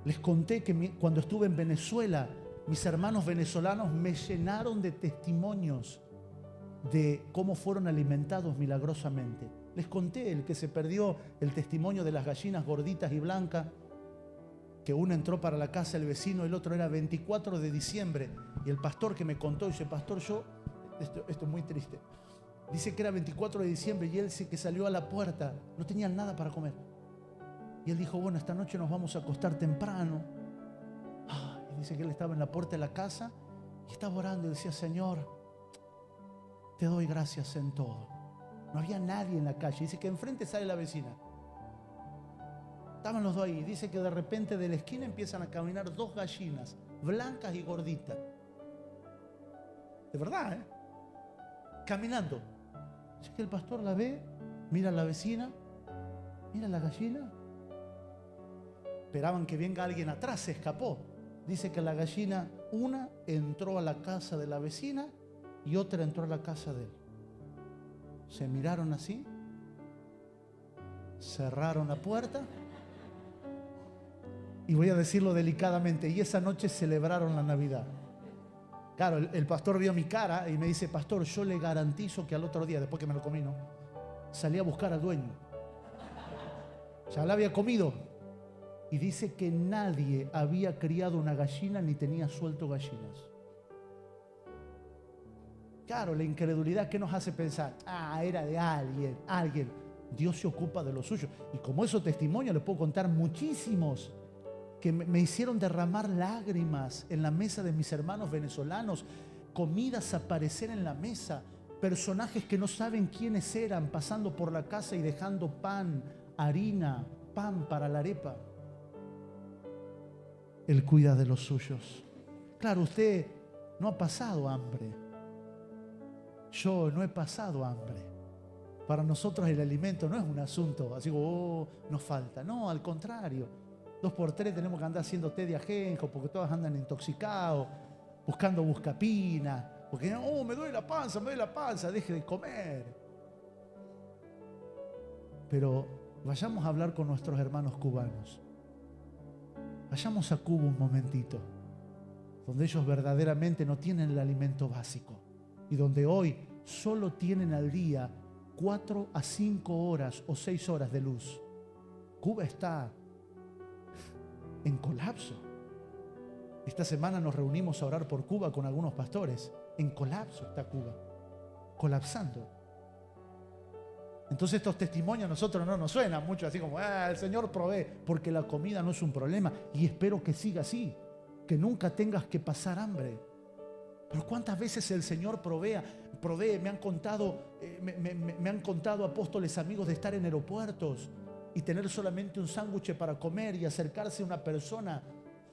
Les conté que cuando estuve en Venezuela, mis hermanos venezolanos me llenaron de testimonios de cómo fueron alimentados milagrosamente. Les conté el que se perdió el testimonio de las gallinas gorditas y blancas, que uno entró para la casa del vecino, el otro era 24 de diciembre, y el pastor que me contó dice, pastor, esto es muy triste, dice que era 24 de diciembre y él dice que salió a la puerta, no tenían nada para comer, y él dijo, bueno, esta noche nos vamos a acostar temprano. Y dice que él estaba en la puerta de la casa y estaba orando y decía, Señor, te doy gracias en todo. No había nadie en la calle. Dice que enfrente sale la vecina. Estaban los dos ahí. Dice que de repente de la esquina empiezan a caminar dos gallinas, blancas y gorditas. De verdad, ¿eh? Caminando. Dice que el pastor la ve, mira a la vecina, mira a la gallina. Esperaban que venga alguien atrás, se escapó. Dice que la gallina, una entró a la casa de la vecina y otra entró a la casa de él. Se miraron así, cerraron la puerta y voy a decirlo delicadamente, y esa noche celebraron la Navidad. Claro, el pastor vio mi cara y me dice, pastor, yo le garantizo que al otro día, después que me lo comí, ¿no?, salí a buscar al dueño. Ya la había comido. Y dice que nadie había criado una gallina ni tenía suelto gallinas. Claro, la incredulidad que nos hace pensar, era de alguien. Dios se ocupa de lo suyo. Y como esos testimonios les puedo contar muchísimos que me hicieron derramar lágrimas en la mesa de mis hermanos venezolanos, comidas aparecer en la mesa, personajes que no saben quiénes eran, pasando por la casa y dejando pan, harina, pan para la arepa. Él cuida de los suyos. Claro, usted no ha pasado hambre. Yo no he pasado hambre. Para nosotros el alimento no es un asunto así como, nos falta. No, al contrario. 2 por 3 tenemos que andar haciendo té de ajenjo porque todos andan intoxicados, buscando buscapina. Porque, me duele la panza, deje de comer. Pero vayamos a hablar con nuestros hermanos cubanos. Vayamos a Cuba un momentito, donde ellos verdaderamente no tienen el alimento básico y donde hoy solo tienen al día 4 a 5 horas o 6 horas de luz. Cuba está en colapso. Esta semana nos reunimos a orar por Cuba con algunos pastores. En colapso está Cuba, colapsando. Entonces estos testimonios a nosotros no nos suenan mucho así como, el Señor provee, porque la comida no es un problema y espero que siga así, que nunca tengas que pasar hambre. Pero cuántas veces el Señor provee. Me han contado apóstoles amigos de estar en aeropuertos y tener solamente un sándwich para comer y acercarse a una persona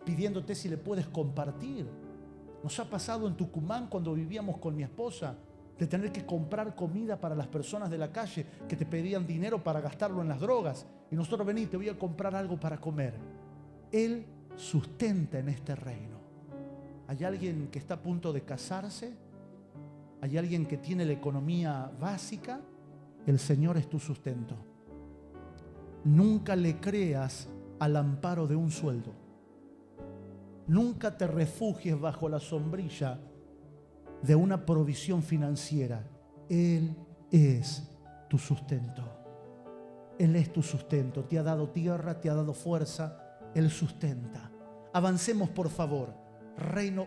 pidiéndote si le puedes compartir. Nos ha pasado en Tucumán cuando vivíamos con mi esposa, de tener que comprar comida para las personas de la calle que te pedían dinero para gastarlo en las drogas. Y nosotros vení, te voy a comprar algo para comer. Él sustenta en este reino. ¿Hay alguien que está a punto de casarse? ¿Hay alguien que tiene la economía básica? El Señor es tu sustento. Nunca le creas al amparo de un sueldo. Nunca te refugies bajo la sombrilla de una provisión financiera. Él es tu sustento. Él es tu sustento. Te ha dado tierra, te ha dado fuerza. Él sustenta. Avancemos, por favor. Reino,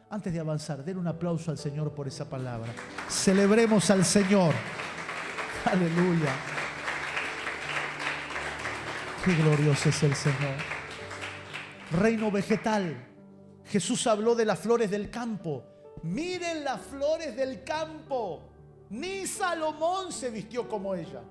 antes de avanzar, den un aplauso al Señor por esa palabra. Celebremos al Señor. Aleluya. Qué glorioso es el Señor. Reino vegetal. Jesús habló de las flores del campo. Miren las flores del campo. Ni Salomón se vistió como ella.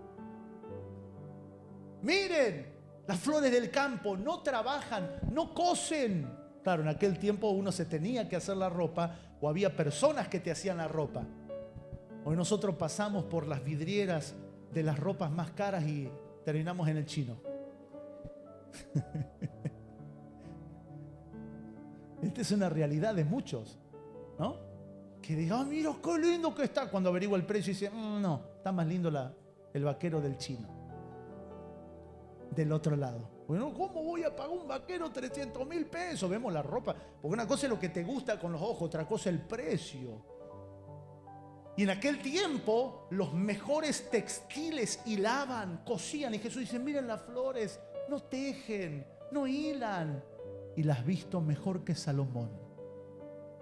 Miren, las flores del campo no trabajan, no cosen. Claro, en aquel tiempo uno se tenía que hacer la ropa o había personas que te hacían la ropa. Hoy nosotros pasamos por las vidrieras de las ropas más caras y terminamos en el chino. Esta es una realidad de muchos, ¿no? Que digan, mira qué lindo que está. Cuando averigua el precio y dice, no, está más lindo el vaquero del chino. Del otro lado. Bueno, ¿cómo voy a pagar un vaquero 300.000 pesos? Vemos la ropa. Porque una cosa es lo que te gusta con los ojos, otra cosa es el precio. Y en aquel tiempo, los mejores textiles hilaban, cosían. Y Jesús dice, miren las flores, no tejen, no hilan. Y las visto mejor que Salomón.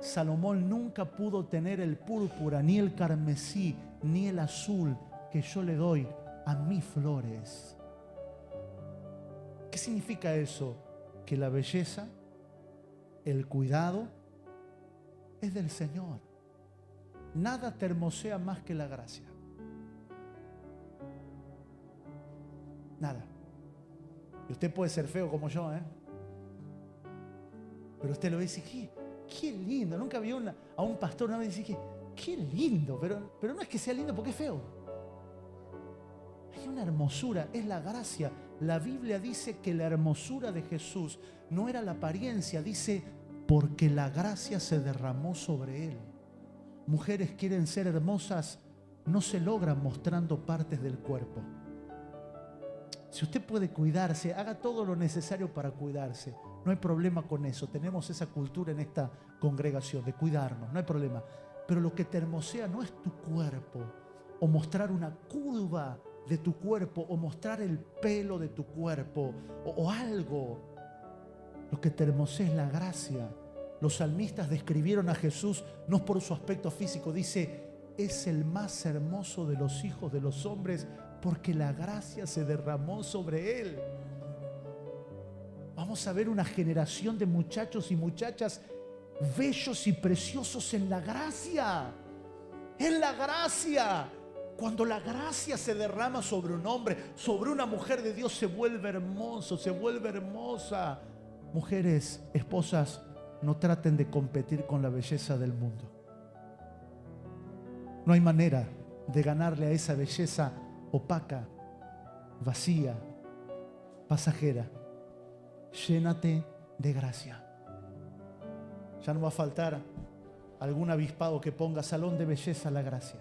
Salomón nunca pudo tener el púrpura, ni el carmesí, ni el azul que yo le doy a mis flores. ¿Qué significa eso? Que la belleza, el cuidado, es del Señor. Nada te hermosea más que la gracia. Nada. Y usted puede ser feo como yo, pero usted lo ve y dice, qué lindo. Nunca vi a un pastor una vez decir, qué lindo. Pero no es que sea lindo porque es feo. Hay una hermosura, es la gracia. La Biblia dice que la hermosura de Jesús no era la apariencia, dice, porque la gracia se derramó sobre él. Mujeres quieren ser hermosas, no se logran mostrando partes del cuerpo. Si usted puede cuidarse, haga todo lo necesario para cuidarse. No hay problema con eso. Tenemos esa cultura en esta congregación de cuidarnos, no hay problema. Pero lo que te hermosea no es tu cuerpo o mostrar una curva de tu cuerpo o mostrar el pelo de tu cuerpo o algo. Lo que te hermosea es la gracia. Los salmistas describieron a Jesús no por su aspecto físico. Dice, es el más hermoso de los hijos de los hombres porque la gracia se derramó sobre él. Vamos a ver una generación de muchachos y muchachas bellos y preciosos en la gracia. En la gracia. Cuando la gracia se derrama sobre un hombre, sobre una mujer de Dios, se vuelve hermoso, se vuelve hermosa. Mujeres, esposas, no traten de competir con la belleza del mundo. No hay manera de ganarle a esa belleza opaca, vacía, pasajera. Llénate de gracia. Ya no va a faltar algún avispado que ponga salón de belleza la gracia.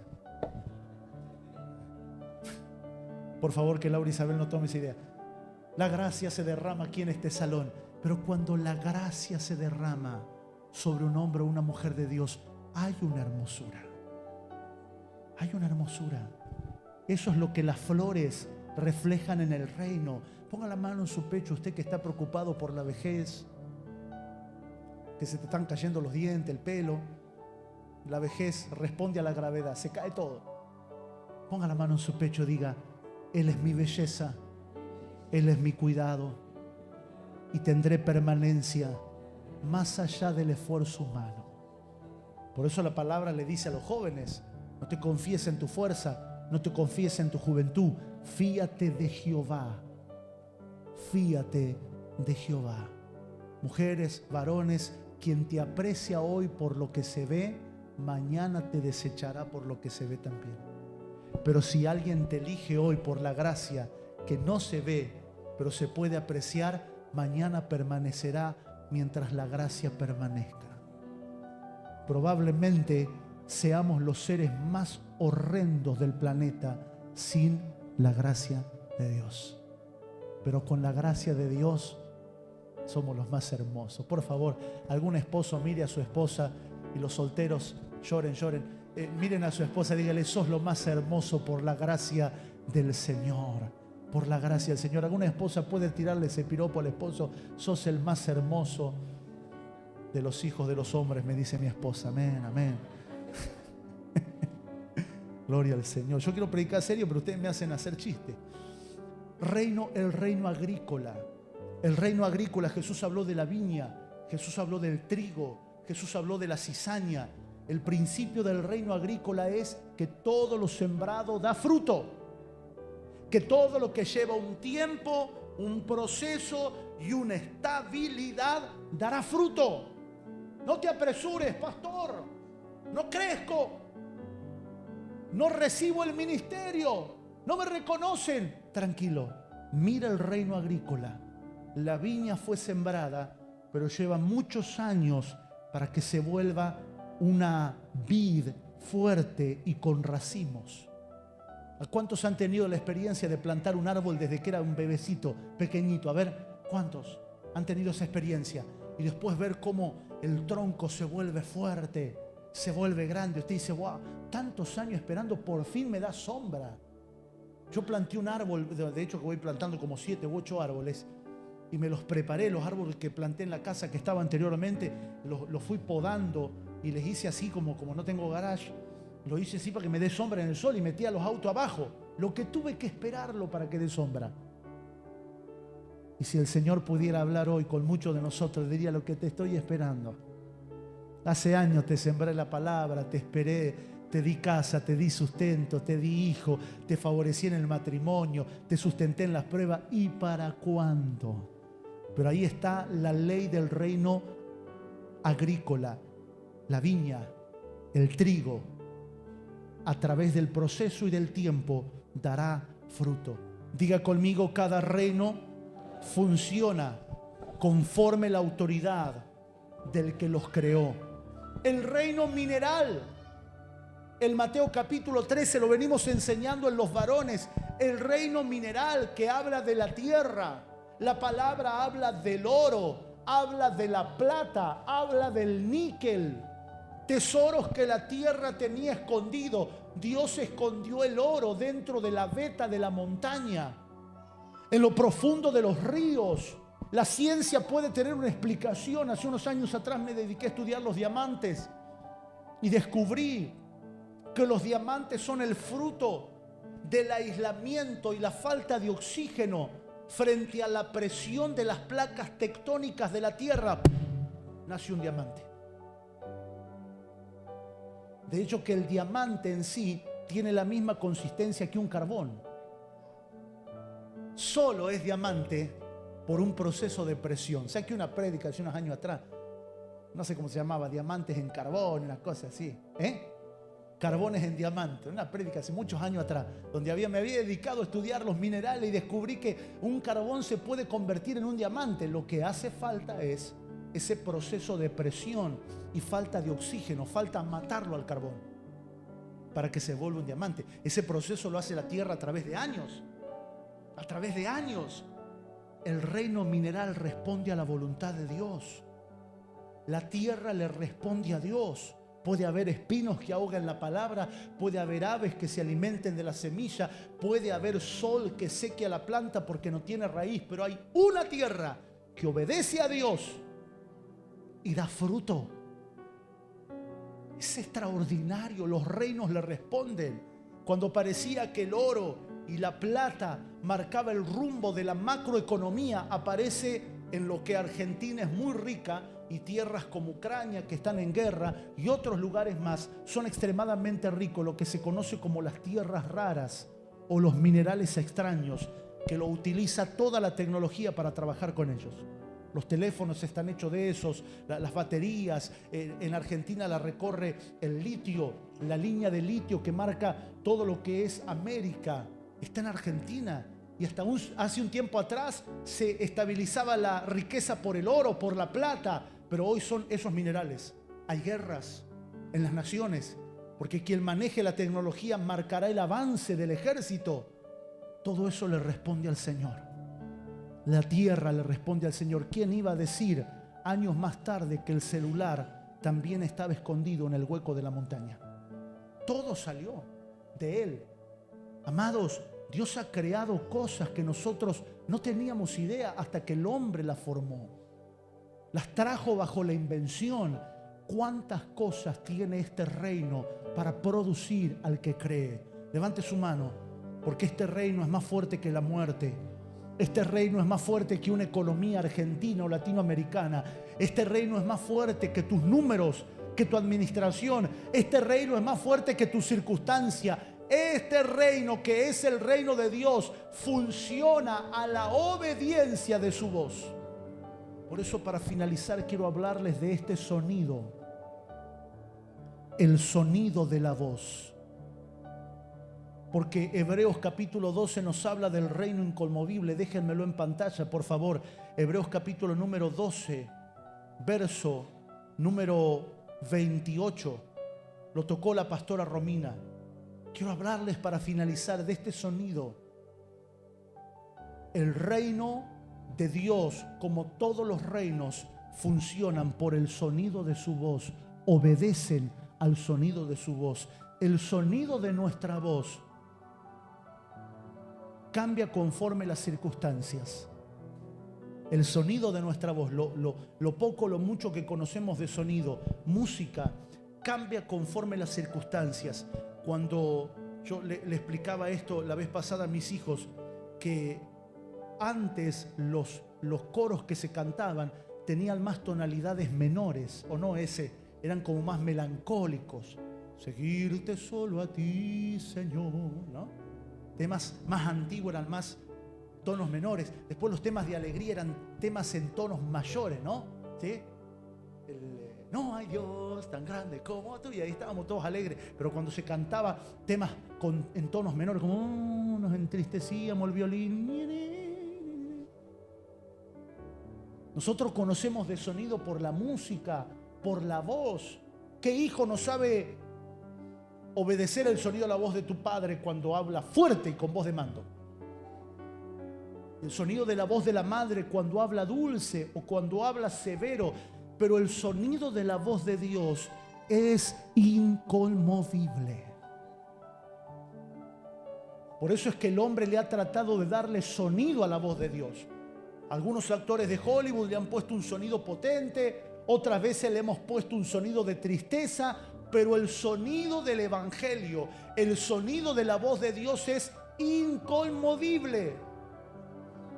Por favor, que Laura Isabel no tome esa idea. La gracia se derrama aquí en este salón, pero cuando la gracia se derrama sobre un hombre o una mujer de Dios, hay una hermosura. Hay una hermosura. Eso es lo que las flores reflejan en el reino. Ponga la mano en su pecho, usted que está preocupado por la vejez, que se te están cayendo los dientes, el pelo. La vejez responde a la gravedad, se cae todo. Ponga la mano en su pecho, diga: Él es mi belleza, Él es mi cuidado, y tendré permanencia más allá del esfuerzo humano. Por eso la palabra le dice a los jóvenes: no te confíes en tu fuerza, no te confíes en tu juventud, fíate de Jehová. Fíate de Jehová. Mujeres, varones, quien te aprecia hoy por lo que se ve, mañana te desechará por lo que se ve también. Pero si alguien te elige hoy por la gracia que no se ve, pero se puede apreciar, mañana permanecerá mientras la gracia permanezca. Probablemente seamos los seres más horrendos del planeta sin la gracia de Dios. Pero con la gracia de Dios somos los más hermosos. Por favor, algún esposo mire a su esposa, y los solteros lloren. Miren a su esposa y dígale: sos lo más hermoso por la gracia del Señor. Por la gracia del Señor. Alguna esposa puede tirarle ese piropo al esposo: sos el más hermoso de los hijos de los hombres, me dice mi esposa. Amén, amén. Gloria al Señor. Yo quiero predicar serio, pero ustedes me hacen hacer chiste. El reino agrícola. El reino agrícola, Jesús habló de la viña, Jesús habló del trigo, Jesús habló de la cizaña. El principio del reino agrícola es que todo lo sembrado da fruto. Que todo lo que lleva un tiempo, un proceso y una estabilidad dará fruto. No te apresures, pastor. No crezco. No recibo el ministerio. No me reconocen. Tranquilo, mira el reino agrícola. La viña fue sembrada, pero lleva muchos años para que se vuelva una vid fuerte y con racimos. ¿A cuántos han tenido la experiencia de plantar un árbol desde que era un bebecito pequeñito? A ver, ¿cuántos han tenido esa experiencia? Y después ver cómo el tronco se vuelve fuerte, se vuelve grande. Usted dice: wow, tantos años esperando, por fin me da sombra. Yo planté un árbol, de hecho que voy plantando como 7 u 8 árboles, y me los preparé, los árboles que planté en la casa que estaba anteriormente, los fui podando y les hice así como no tengo garage, lo hice así para que me dé sombra en el sol y metía los autos abajo. Lo que tuve que esperarlo para que dé sombra. Y si el Señor pudiera hablar hoy con muchos de nosotros, diría: lo que te estoy esperando. Hace años te sembré la palabra, te esperé. Te di casa, te di sustento, te di hijo, te favorecí en el matrimonio, te sustenté en las pruebas. ¿Y para cuándo? Pero ahí está la ley del reino agrícola. La viña, el trigo, a través del proceso y del tiempo, dará fruto. Diga conmigo: cada reino funciona conforme la autoridad del que los creó. El reino mineral, el Mateo capítulo 13 lo venimos enseñando en los varones. El reino mineral que habla de la tierra. La palabra habla del oro, habla de la plata, habla del níquel. Tesoros que la tierra tenía escondido. Dios escondió el oro dentro de la veta de la montaña, en lo profundo de los ríos. La ciencia puede tener una explicación. Hace unos años atrás me dediqué a estudiar los diamantes y descubrí que los diamantes son el fruto del aislamiento y la falta de oxígeno frente a la presión de las placas tectónicas de la tierra. Nace un diamante. De hecho, que el diamante en sí tiene la misma consistencia que un carbón. Solo es diamante por un proceso de presión. Sé que una prédica hace unos años atrás, no sé cómo se llamaba, diamantes en carbón, una cosa así, carbones en diamante, una prédica hace muchos años atrás, donde me había dedicado a estudiar los minerales y descubrí que un carbón se puede convertir en un diamante. Lo que hace falta es ese proceso de presión y falta de oxígeno, falta matarlo al carbón para que se vuelva un diamante. Ese proceso lo hace la tierra a través de años. A través de años. El reino mineral responde a la voluntad de Dios. La tierra le responde a Dios. Puede haber espinos que ahogan la palabra, puede haber aves que se alimenten de la semilla, puede haber sol que seque a la planta porque no tiene raíz, pero hay una tierra que obedece a Dios y da fruto. Es extraordinario, los reinos le responden. Cuando parecía que el oro y la plata marcaba el rumbo de la macroeconomía, aparece en lo que Argentina es muy rica, y tierras como Ucrania que están en guerra y otros lugares más son extremadamente ricos, lo que se conoce como las tierras raras o los minerales extraños, que lo utiliza toda la tecnología para trabajar con ellos. Los teléfonos están hechos de esos, las baterías. En Argentina la recorre el litio, la línea de litio que marca todo lo que es América. Está en Argentina. Y hasta hace un tiempo atrás se estabilizaba la riqueza por el oro, por la plata, pero hoy son esos minerales. Hay guerras en las naciones, porque quien maneje la tecnología marcará el avance del ejército. Todo eso le responde al Señor. La tierra le responde al Señor. ¿Quién iba a decir años más tarde que el celular también estaba escondido en el hueco de la montaña? Todo salió de Él. Amados, Dios ha creado cosas que nosotros no teníamos idea hasta que el hombre las formó. Las trajo bajo la invención. ¿Cuántas cosas tiene este reino para producir al que cree? Levante su mano, porque este reino es más fuerte que la muerte. Este reino es más fuerte que una economía argentina o latinoamericana. Este reino es más fuerte que tus números, que tu administración. Este reino es más fuerte que tu circunstancia. Este reino, que es el reino de Dios, funciona a la obediencia de su voz. Por eso, para finalizar, quiero hablarles de este sonido. El sonido de la voz. Porque Hebreos capítulo 12 nos habla del reino inconmovible. Déjenmelo en pantalla, por favor. Hebreos capítulo número 12, verso número 28. Lo tocó la pastora Romina. Quiero hablarles para finalizar de este sonido. El reino de Dios, como todos los reinos, funcionan por el sonido de su voz. Obedecen al sonido de su voz. El sonido de nuestra voz cambia conforme las circunstancias. El sonido de nuestra voz, lo poco, lo mucho que conocemos de sonido, música, cambia conforme las circunstancias. Cuando yo le explicaba esto la vez pasada a mis hijos, que antes los coros que se cantaban tenían más tonalidades menores, o no, eran como más melancólicos. Seguirte solo a ti, Señor, ¿no? Temas más antiguos eran más tonos menores. Después los temas de alegría eran temas en tonos mayores, ¿no? ¿Sí? No hay Dios tan grande como tú, y ahí estábamos todos alegres. Pero cuando se cantaba temas en tonos menores, como nos entristecíamos el violín. Nosotros conocemos de sonido por la música, por la voz. ¿Qué hijo no sabe obedecer el sonido a la voz de tu padre cuando habla fuerte y con voz de mando? El sonido de la voz de la madre cuando habla dulce o cuando habla severo. Pero el sonido de la voz de Dios es inconmovible. Por eso es que el hombre le ha tratado de darle sonido a la voz de Dios. Algunos actores de Hollywood le han puesto un sonido potente, otras veces le hemos puesto un sonido de tristeza, pero el sonido del evangelio, el sonido de la voz de Dios es inconmovible.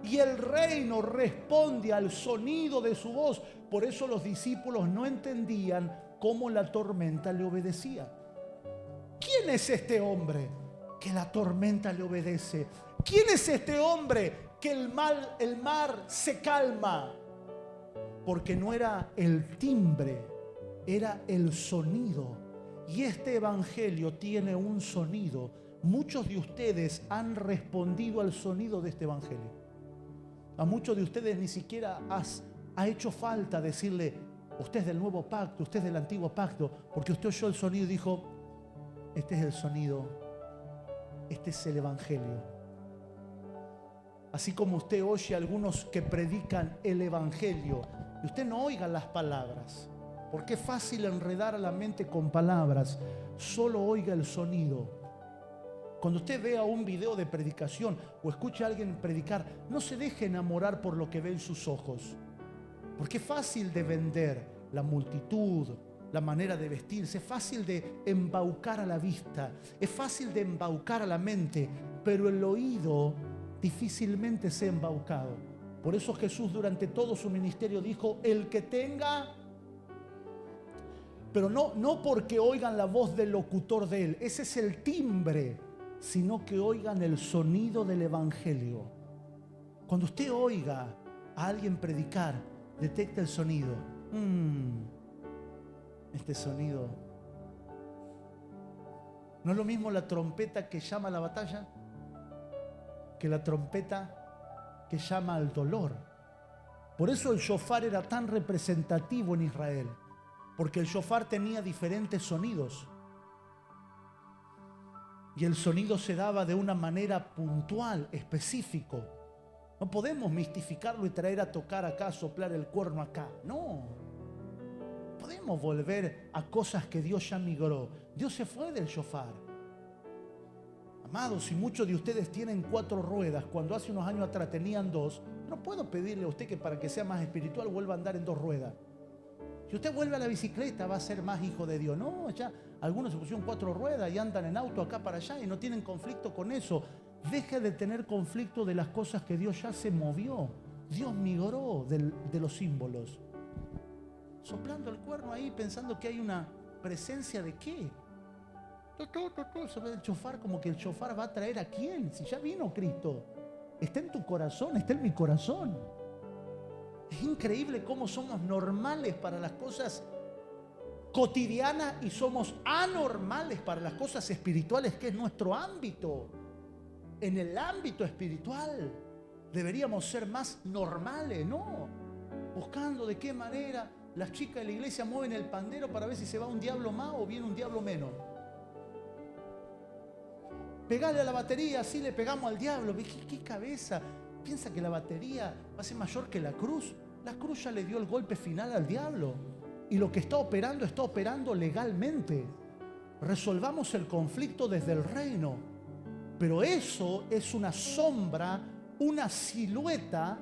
Y el reino responde al sonido de su voz. Por eso los discípulos no entendían cómo la tormenta le obedecía. ¿Quién es este hombre que la tormenta le obedece? ¿Quién es este hombre que el mar se calma? porque no era el timbre, era el sonido. Y este evangelio tiene un sonido. Muchos de ustedes han respondido al sonido de este evangelio. A muchos de ustedes ni siquiera ha hecho falta decirle: usted es del nuevo pacto, usted es del antiguo pacto, porque usted oyó el sonido y dijo: este es el sonido, este es el evangelio. Así como usted oye a algunos que predican el evangelio, y usted no oiga las palabras, porque es fácil enredar a la mente con palabras. Solo oiga el sonido. Cuando usted vea un video de predicación o escuche a alguien predicar, no se deje enamorar por lo que ve en sus ojos, porque es fácil de vender la multitud, la manera de vestirse, es fácil de embaucar a la vista, es fácil de embaucar a la mente, pero el oído difícilmente se ha embaucado. Por eso Jesús durante todo su ministerio dijo: el que tenga, pero no porque oigan la voz del locutor de él, ese es el timbre, sino que oigan el sonido del evangelio. Cuando usted oiga a alguien predicar, detecta el sonido. Este sonido. ¿No es lo mismo la trompeta que llama a la batalla que la trompeta que llama al dolor? Por eso el shofar era tan representativo en Israel, porque el shofar tenía diferentes sonidos y el sonido se daba de una manera puntual, específico. No podemos mistificarlo y traer a tocar acá, soplar el cuerno acá. No. Podemos volver a cosas que Dios ya migró. Dios se fue del shofar. Amados, si muchos de ustedes tienen 4 ruedas, cuando hace unos años atrás tenían 2, no puedo pedirle a usted que para que sea más espiritual vuelva a andar en 2 ruedas. Si usted vuelve a la bicicleta va a ser más hijo de Dios. No, ya algunos se pusieron 4 ruedas y andan en auto acá para allá y no tienen conflicto con eso. Deje de tener conflicto de las cosas que Dios ya se movió. Dios migró de los símbolos. Soplando el cuerno ahí pensando que hay una presencia de qué. Sobre el shofar, como que el shofar va a traer a quién, si ya vino Cristo. Está en tu corazón, está en mi corazón. Es increíble cómo somos normales para las cosas cotidianas y somos anormales para las cosas espirituales, que es nuestro ámbito. En el ámbito espiritual deberíamos ser más normales, ¿no? Buscando de qué manera las chicas de la iglesia mueven el pandero para ver si se va un diablo más o viene un diablo menos. Pegarle a la batería, así le pegamos al diablo. ¿Qué cabeza? ¿Piensa que la batería va a ser mayor que la cruz? La cruz ya le dio el golpe final al diablo. Y lo que está operando legalmente. Resolvamos el conflicto desde el reino. Pero eso es una sombra, una silueta,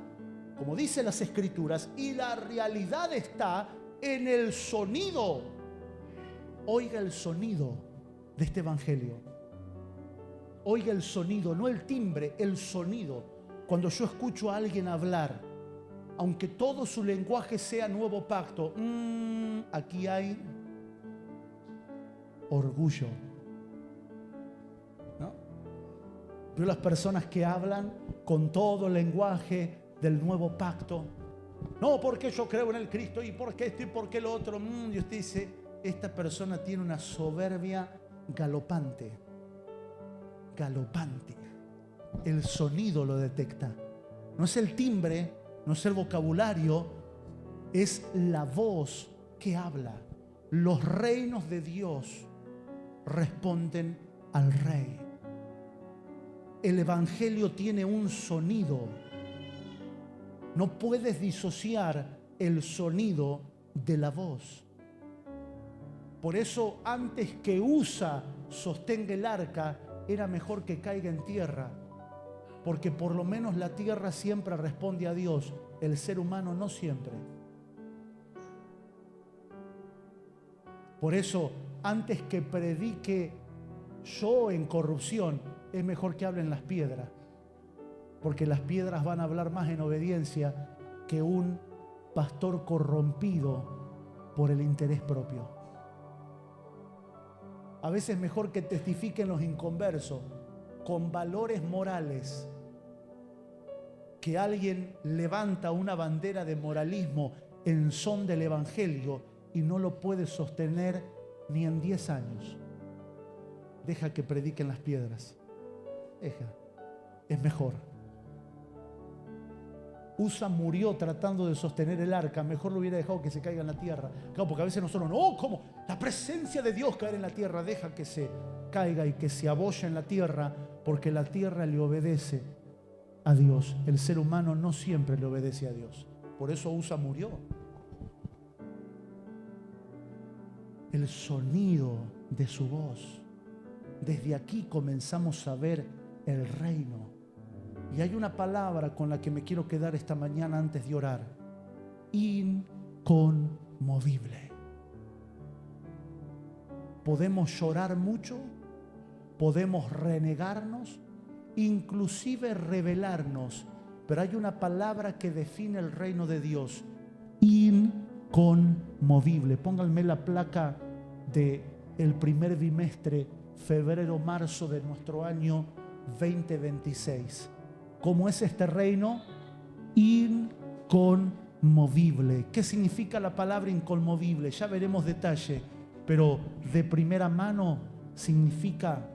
como dicen las Escrituras, y la realidad está en el sonido. Oiga el sonido de este evangelio. Oiga el sonido, no el timbre, el sonido. Cuando yo escucho a alguien hablar, aunque todo su lenguaje sea nuevo pacto, aquí hay orgullo, ¿no? Veo las personas que hablan con todo el lenguaje del nuevo pacto. No, porque yo creo en el Cristo y porque esto y porque lo otro. Y usted dice, esta persona tiene una soberbia galopante. Galopante. El sonido lo detecta. No es el timbre, no es el vocabulario, es la voz que habla. Los reinos de Dios responden al Rey. El evangelio tiene un sonido. No puedes disociar el sonido de la voz. Por eso, antes que Usa sostenga el arca, era mejor que caiga en tierra, porque por lo menos la tierra siempre responde a Dios, el ser humano no siempre. Por eso, antes que predique yo en corrupción, es mejor que hablen las piedras, porque las piedras van a hablar más en obediencia que un pastor corrompido por el interés propio. A veces es mejor que testifiquen los inconversos con valores morales, que alguien levanta una bandera de moralismo en son del Evangelio y no lo puedes sostener ni en 10 años. Deja que prediquen las piedras. Deja. Es mejor. Usa murió tratando de sostener el arca. Mejor lo hubiera dejado que se caiga en la tierra. Claro, porque a veces nosotros, no, ¿cómo? La presencia de Dios caer en la tierra. Deja que se caiga y que se abolle en la tierra, porque la tierra le obedece a Dios. El ser humano no siempre le obedece a Dios. Por eso Usa murió. El sonido de su voz. Desde aquí comenzamos a ver el reino. Y hay una palabra con la que me quiero quedar esta mañana antes de orar. Inconmovible. Podemos llorar mucho, podemos renegarnos, inclusive rebelarnos, pero hay una palabra que define el reino de Dios: inconmovible. Pónganme la placa del primer bimestre, febrero-marzo de nuestro año 2026. ¿Cómo es este reino? Inconmovible. ¿Qué significa la palabra inconmovible? Ya veremos detalle, pero de primera mano significa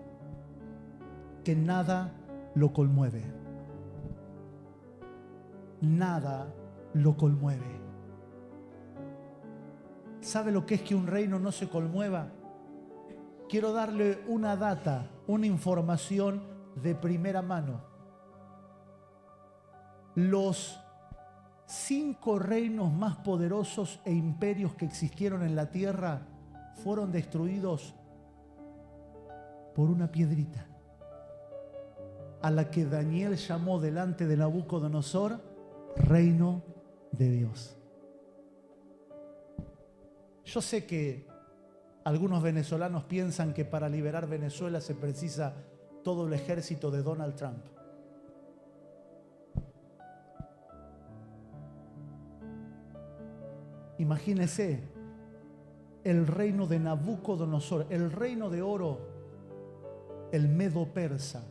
que nada lo conmueve. Nada lo conmueve. ¿Sabe lo que es que un reino no se conmueva? Quiero darle una data, una información de primera mano. Los 5 reinos más poderosos e imperios que existieron en la tierra fueron destruidos por una piedrita, a la que Daniel llamó delante de Nabucodonosor reino de Dios. Yo sé que algunos venezolanos piensan que para liberar Venezuela se precisa todo el ejército de Donald Trump. Imagínese el reino de Nabucodonosor, el reino de oro, el medo persa,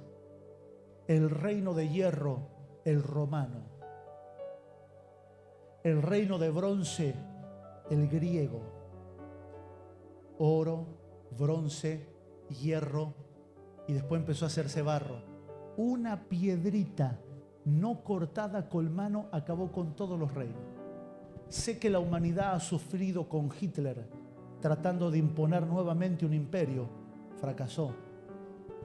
el reino de hierro, el romano, el reino de bronce, el griego. Oro, bronce, hierro, y después empezó a hacerse barro. Una piedrita no cortada con mano acabó con todos los reinos. Sé que la humanidad ha sufrido con Hitler tratando de imponer nuevamente un imperio. Fracasó.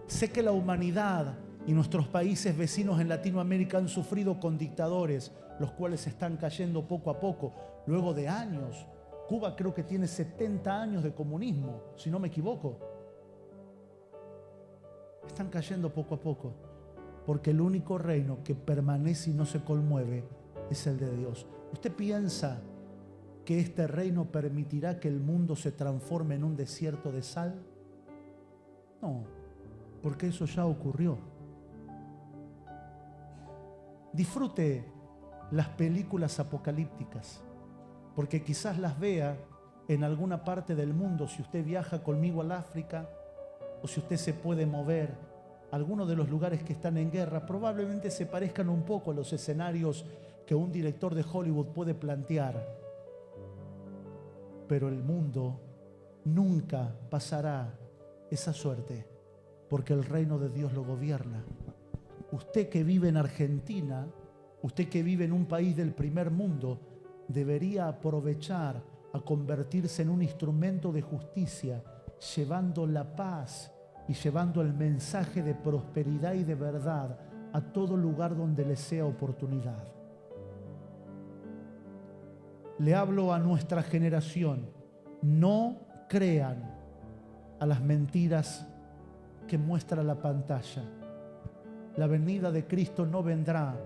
Sé que la humanidad y nuestros países vecinos en Latinoamérica han sufrido con dictadores, los cuales están cayendo poco a poco, luego de años. Cuba creo que tiene 70 años de comunismo, si no me equivoco. Están cayendo poco a poco, porque el único reino que permanece y no se conmueve es el de Dios. ¿Usted piensa que este reino permitirá que el mundo se transforme en un desierto de sal? No, porque eso ya ocurrió. Disfrute las películas apocalípticas, porque quizás las vea en alguna parte del mundo. Si usted viaja conmigo al África, o si usted se puede mover a algunos de los lugares que están en guerra, probablemente se parezcan un poco a los escenarios que un director de Hollywood puede plantear. Pero el mundo nunca pasará esa suerte, porque el reino de Dios lo gobierna. Usted que vive en Argentina, usted que vive en un país del primer mundo, debería aprovechar a convertirse en un instrumento de justicia, llevando la paz y llevando el mensaje de prosperidad y de verdad a todo lugar donde le sea oportunidad. Le hablo a nuestra generación: no crean a las mentiras que muestra la pantalla. La venida de Cristo no vendrá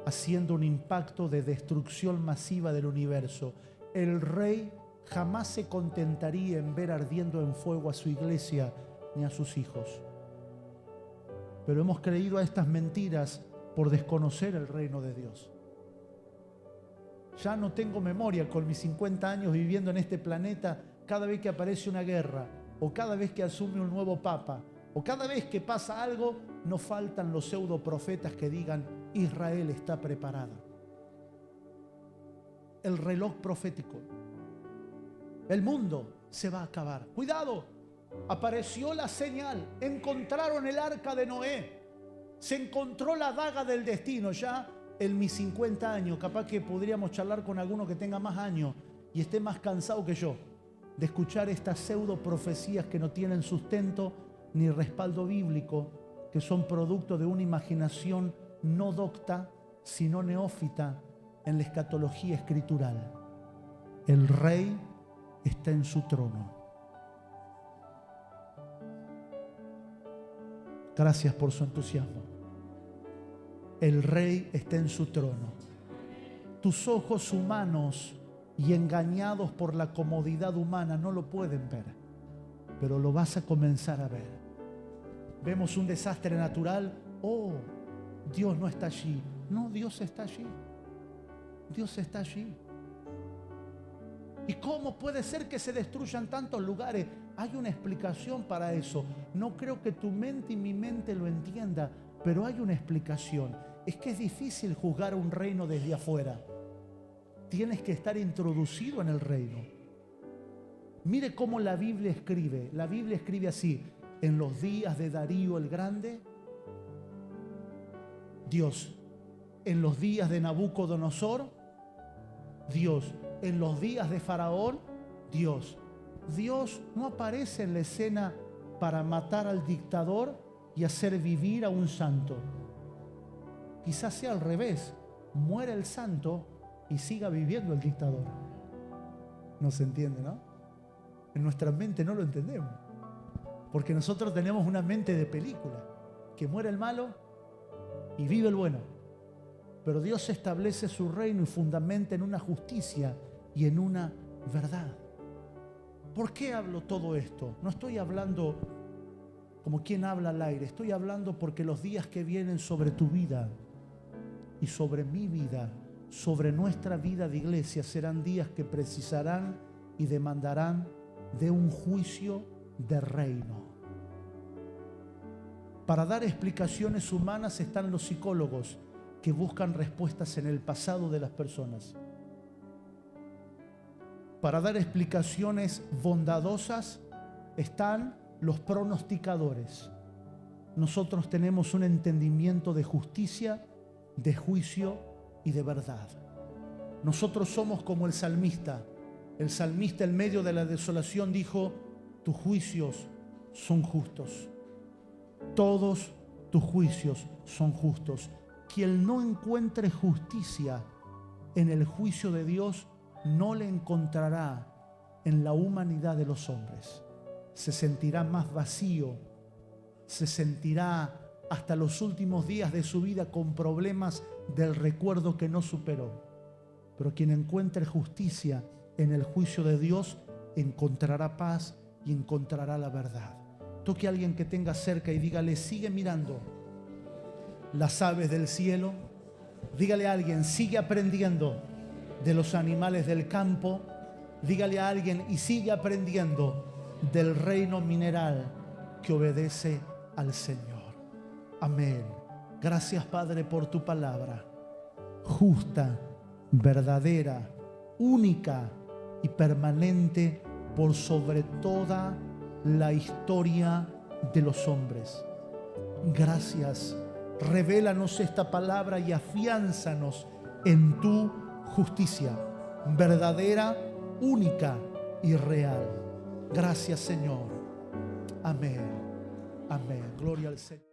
haciendo un impacto de destrucción masiva del universo. El Rey jamás se contentaría en ver ardiendo en fuego a su iglesia ni a sus hijos. Pero hemos creído a estas mentiras por desconocer el reino de Dios. Ya no tengo memoria, con mis 50 años viviendo en este planeta, cada vez que aparece una guerra, o cada vez que asume un nuevo papa, o cada vez que pasa algo, no faltan los pseudo profetas que digan: Israel está preparada. el reloj profético. El mundo se va a acabar. Cuidado, apareció la señal. Encontraron el arca de Noé. Se encontró la daga del destino. Ya en mis 50 años, capaz que podríamos charlar con alguno que tenga más años y esté más cansado que yo de escuchar estas pseudo profecías que no tienen sustento ni respaldo bíblico, que son producto de una imaginación no docta, sino neófita en la escatología escritural. El Rey está en su trono. Gracias por su entusiasmo. El Rey está en su trono. Tus ojos humanos y engañados por la comodidad humana no lo pueden ver, pero lo vas a comenzar a ver. Vemos un desastre natural. Oh, Dios no está allí. No, Dios está allí. Dios está allí. ¿Y cómo puede ser que se destruyan tantos lugares? Hay una explicación para eso. No creo que tu mente y mi mente lo entienda, pero hay una explicación. Es que es difícil juzgar un reino desde afuera. Tienes que estar introducido en el reino. Mire cómo la Biblia escribe. La Biblia escribe así: en los días de Darío el Grande, Dios. En los días de Nabucodonosor, Dios. En los días de Faraón, Dios. Dios no aparece en la escena para matar al dictador y hacer vivir a un santo. Quizás sea al revés. Muere el santo y siga viviendo el dictador. No se entiende, ¿no? En nuestra mente no lo entendemos. Porque nosotros tenemos una mente de película. Que muere el malo y vive el bueno. Pero Dios establece su reino y fundamenta en una justicia y en una verdad. ¿Por qué hablo todo esto? No estoy hablando como quien habla al aire. Estoy hablando porque los días que vienen sobre tu vida y sobre mi vida, sobre nuestra vida de iglesia, serán días que precisarán y demandarán de un juicio de reino. Para dar explicaciones humanas están los psicólogos que buscan respuestas en el pasado de las personas. Para dar explicaciones bondadosas están los pronosticadores. Nosotros tenemos un entendimiento de justicia, de juicio y de verdad. Nosotros somos como el salmista. El salmista en medio de la desolación dijo: tus juicios son justos. Todos tus juicios son justos. Quien no encuentre justicia en el juicio de Dios, no le encontrará en la humanidad de los hombres. Se sentirá más vacío, se sentirá hasta los últimos días de su vida con problemas del recuerdo que no superó. Pero quien encuentre justicia en el juicio de Dios, encontrará paz y encontrará la verdad. Toque a alguien que tenga cerca y dígale: sigue mirando las aves del cielo. Dígale a alguien: sigue aprendiendo de los animales del campo. Dígale a alguien: y sigue aprendiendo del reino mineral que obedece al Señor. Amén. Gracias, Padre, por tu palabra, justa, verdadera, única y permanente por sobre toda la historia de los hombres. Gracias. Revélanos esta palabra y afiánzanos en tu justicia, verdadera, única y real. Gracias, Señor. Amén. Amén. Gloria al Señor.